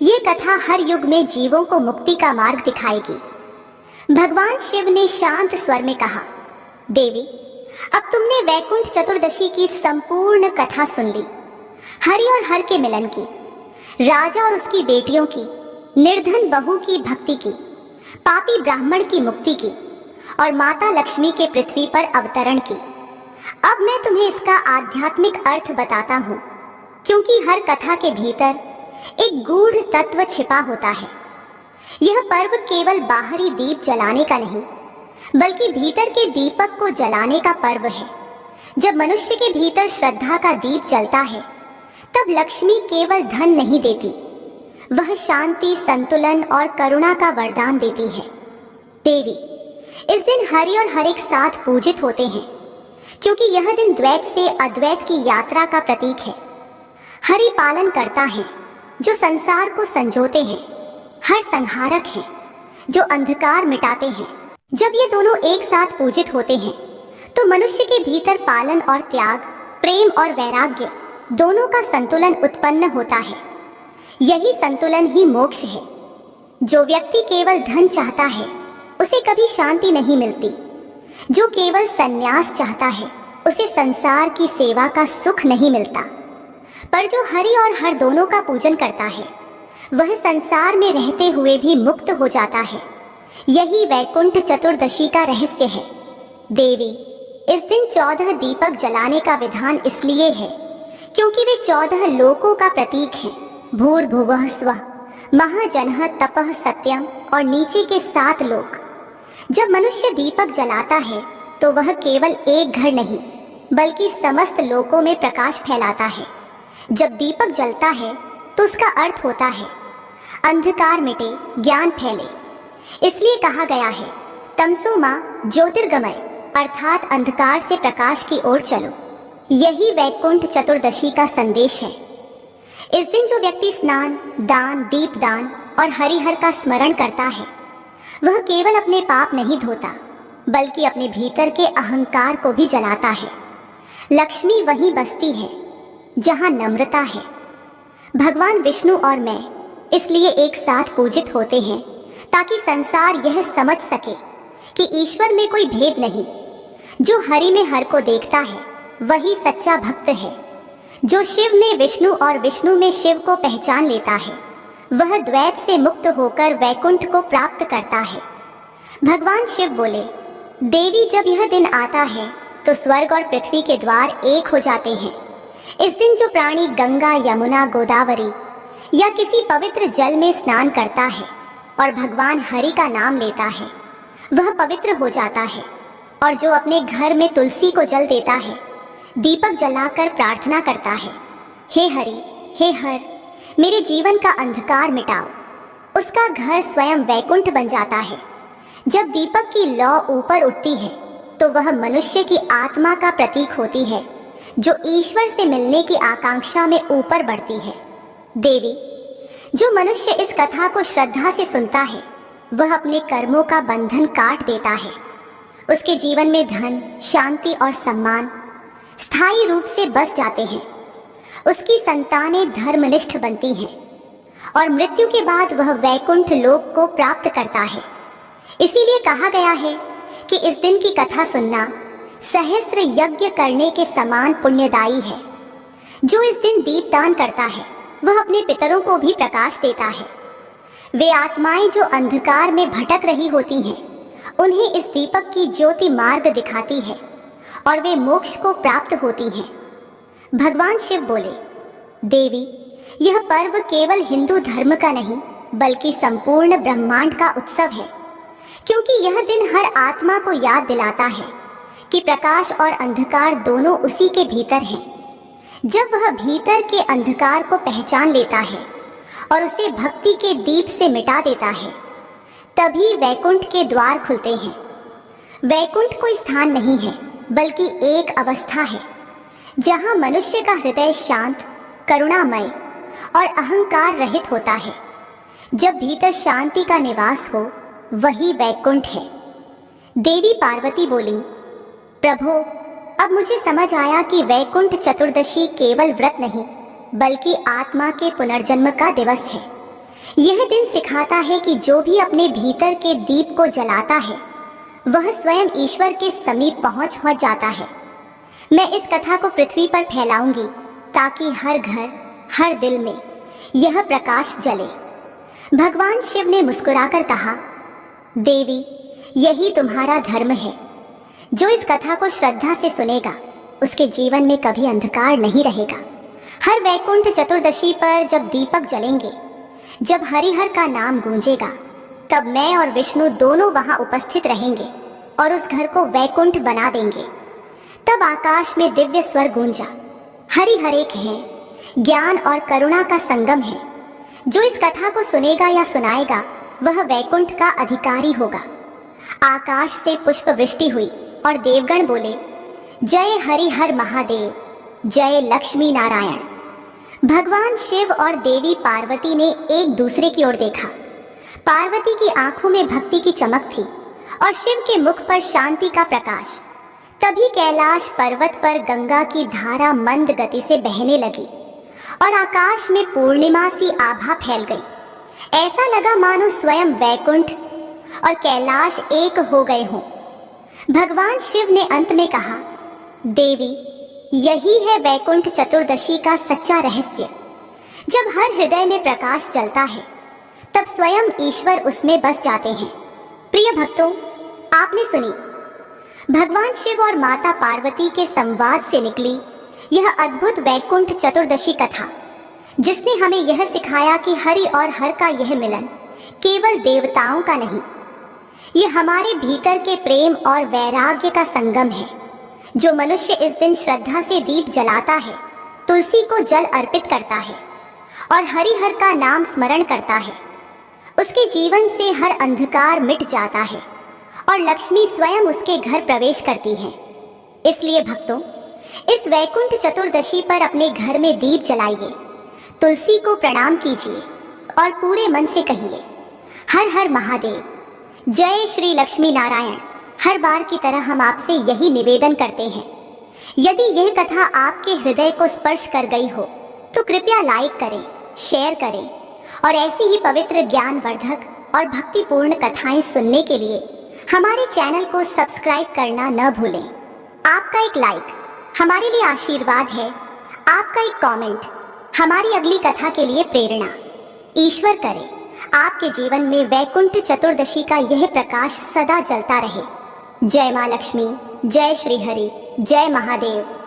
ये कथा हर युग में जीवों को मुक्ति का मार्ग दिखाएगी। भगवान शिव ने शांत स्वर में कहा, देवी, अब तुमने वैकुंठ चतुर्दशी की संपूर्ण कथा सुन ली। हरि और हर के मिलन की, राजा और उसकी बेटियों की, निर्धन बहू की भक्ति की, पापी ब्राह्मण की मुक्ति की और माता लक्ष्मी के पृथ्वी पर अवतरण की। अब मैं तुम्हें इसका आध्यात्मिक अर्थ बताता हूँ, क्योंकि हर कथा के भीतर एक गूढ़ तत्व छिपा होता है। यह पर्व केवल बाहरी दीप जलाने का नहीं, बल्कि भीतर के दीपक को जलाने का पर्व है। जब मनुष्य के भीतर श्रद्धा का दीप जलता है, तब लक्ष्मी केवल धन नहीं देती, वह शांति, संतुलन और करुणा का वरदान देती है। देवी, इस दिन हरि और हर एक साथ पूजित होते हैं, क्योंकि यह दिन द्वैत से अद्वैत की यात्रा का प्रतीक है। हरि पालन करता है, जो संसार को संजोते हैं। हर संहारक है, जो अंधकार मिटाते हैं। जब ये दोनों एक साथ पूजित होते हैं, तो मनुष्य के भीतर पालन और त्याग, प्रेम और वैराग्य दोनों का संतुलन उत्पन्न होता है। यही संतुलन ही मोक्ष है। जो व्यक्ति केवल धन चाहता है, उसे कभी शांति नहीं मिलती। जो केवल संन्यास चाहता है, उसे संसार की सेवा का सुख नहीं मिलता। पर जो हरि और हर दोनों का पूजन करता है, वह संसार में रहते हुए भी मुक्त हो जाता है। यही वैकुंठ चतुर्दशी का रहस्य है। देवी, इस दिन 14 दीपक जलाने का विधान इसलिए है क्योंकि वे 14 लोकों का प्रतीक हैं। भूर्भुवः स्वः, महाजनः तपः सत्यम और नीचे के 7 लोक। जब मनुष्य दीपक जलाता है, तो वह केवल एक घर नहीं, बल्कि समस्त लोकों में प्रकाश फैलाता है। जब दीपक जलता है, तो उसका अर्थ होता है अंधकार मिटे, ज्ञान फैले। इसलिए कहा गया है, तमसो मां ज्योतिर्गमय, अर्थात अंधकार से प्रकाश की ओर चलो। यही वैकुंठ चतुर्दशी का संदेश है। इस दिन जो व्यक्ति स्नान, दान, दीपदान और हरिहर का स्मरण करता है, वह केवल अपने पाप नहीं धोता, बल्कि अपने भीतर के अहंकार को भी जलाता है। लक्ष्मी वहीं बसती है जहां नम्रता है। भगवान विष्णु और मैं इसलिए एक साथ पूजित होते हैं, ताकि संसार यह समझ सके कि ईश्वर में कोई भेद नहीं। जो हरि में हर को देखता है, वही सच्चा भक्त है। जो शिव में विष्णु और विष्णु में शिव को पहचान लेता है, वह द्वैत से मुक्त होकर वैकुंठ को प्राप्त करता है। भगवान शिव बोले, देवी, जब यह दिन आता है, तो स्वर्ग और पृथ्वी के द्वार एक हो जाते हैं। इस दिन जो प्राणी गंगा, यमुना, गोदावरी या किसी पवित्र जल में स्नान करता है और भगवान हरि का नाम लेता है, वह पवित्र हो जाता है। और जो अपने घर में तुलसी को जल देता है, दीपक जलाकर प्रार्थना करता है, हे हरि, हे हर, मेरे जीवन का अंधकार मिटाओ, उसका घर स्वयं वैकुंठ बन जाता है। जब दीपक की लौ ऊपर उठती है, तो वह मनुष्य की आत्मा का प्रतीक होती है, जो ईश्वर से मिलने की आकांक्षा में ऊपर बढ़ती है। देवी, जो मनुष्य इस कथा को श्रद्धा से सुनता है, वह अपने कर्मों का बंधन काट देता है। उसके जीवन में धन, शांति और सम्मान स्थायी रूप से बस जाते हैं। उसकी संतानें धर्मनिष्ठ बनती हैं और मृत्यु के बाद वह वैकुंठ लोक को प्राप्त करता है। इसीलिए कहा गया है कि इस दिन की कथा सुनना सहस्र यज्ञ करने के समान पुण्यदायी है। जो इस दिन दीपदान करता है, वह अपने पितरों को भी प्रकाश देता है। वे आत्माएं जो अंधकार में भटक रही होती हैं, उन्हें इस दीपक की ज्योति मार्ग दिखाती है और वे मोक्ष को प्राप्त होती हैं। भगवान शिव बोले, देवी, यह पर्व केवल हिंदू धर्म का नहीं, बल्कि संपूर्ण ब्रह्मांड का उत्सव है, क्योंकि यह दिन हर आत्मा को याद दिलाता है कि प्रकाश और अंधकार दोनों उसी के भीतर हैं। जब वह भीतर के अंधकार को पहचान लेता है और उसे भक्ति के दीप से मिटा देता है, तभी वैकुंठ के द्वार खुलते हैं। वैकुंठ कोई स्थान नहीं है, बल्कि एक अवस्था है, जहां मनुष्य का हृदय शांत, करुणामय और अहंकार रहित होता है। जब भीतर शांति का निवास हो, वही वैकुंठ है। देवी पार्वती बोली, प्रभु, अब मुझे समझ आया कि वैकुंठ चतुर्दशी केवल व्रत नहीं, बल्कि आत्मा के पुनर्जन्म का दिवस है। यह दिन सिखाता है कि जो भी अपने भीतर के दीप को जलाता है वह स्वयं ईश्वर के समीप पहुंच जाता है। मैं इस कथा को पृथ्वी पर फैलाऊंगी ताकि हर घर, हर दिल में यह प्रकाश जले। भगवान शिव ने मुस्कुराकर कहा, देवी, यही तुम्हारा धर्म है। जो इस कथा को श्रद्धा से सुनेगा उसके जीवन में कभी अंधकार नहीं रहेगा। हर वैकुंठ चतुर्दशी पर जब दीपक जलेंगे, जब हरिहर का नाम गूंजेगा, तब मैं और विष्णु दोनों वहां उपस्थित रहेंगे और उस घर को वैकुंठ बना देंगे। तब आकाश में दिव्य स्वर गूंजा, हरिहर एक है, ज्ञान और करुणा का संगम है। जो इस कथा को सुनेगा या सुनाएगा वह वैकुंठ का अधिकारी होगा। आकाश से पुष्प वृष्टि हुई और देवगण बोले, जय हरिहर महादेव, जय लक्ष्मी नारायण। भगवान शिव और देवी पार्वती ने एक दूसरे की ओर देखा। पार्वती की आंखों में भक्ति की चमक थी और शिव के मुख पर शांति का प्रकाश। तभी कैलाश पर्वत पर गंगा की धारा मंद गति से बहने लगी और आकाश में पूर्णिमा सी आभा फैल गई। ऐसा लगा मानो स्वयं वैकुंठ और कैलाश एक हो गए हों। भगवान शिव ने अंत में कहा, देवी, यही है वैकुंठ चतुर्दशी का सच्चा रहस्य। जब हर हृदय में प्रकाश जलता है तब स्वयं ईश्वर उसमें बस जाते हैं। प्रिय भक्तों, आपने सुनी भगवान शिव और माता पार्वती के संवाद से निकली यह अद्भुत वैकुंठ चतुर्दशी कथा, जिसने हमें यह सिखाया कि हरि और हर का यह मिलन केवल देवताओं का नहीं, यह हमारे भीतर के प्रेम और वैराग्य का संगम है। जो मनुष्य इस दिन श्रद्धा से दीप जलाता है, तुलसी को जल अर्पित करता है और हरिहर का नाम स्मरण करता है, उसके जीवन से हर अंधकार मिट जाता है और लक्ष्मी स्वयं उसके घर प्रवेश करती है। इसलिए भक्तों, इस वैकुंठ चतुर्दशी पर अपने घर में दीप जलाइए, तुलसी को प्रणाम कीजिए और पूरे मन से कहिए, हर हर महादेव, जय श्री लक्ष्मी नारायण। हर बार की तरह हम आपसे यही निवेदन करते हैं, यदि यह कथा आपके हृदय को स्पर्श कर गई हो तो कृपया लाइक करें, शेयर करें और ऐसी ही पवित्र, ज्ञानवर्धक और भक्तिपूर्ण कथाएं सुनने के लिए हमारे चैनल को सब्सक्राइब करना न भूलें। आपका एक लाइक हमारे लिए आशीर्वाद है, आपका एक कमेंट हमारी अगली कथा के लिए प्रेरणा। ईश्वर करे आपके जीवन में वैकुंठ चतुर्दशी का यह प्रकाश सदा जलता रहे। जय मां लक्ष्मी, जय श्री हरि, जय महादेव।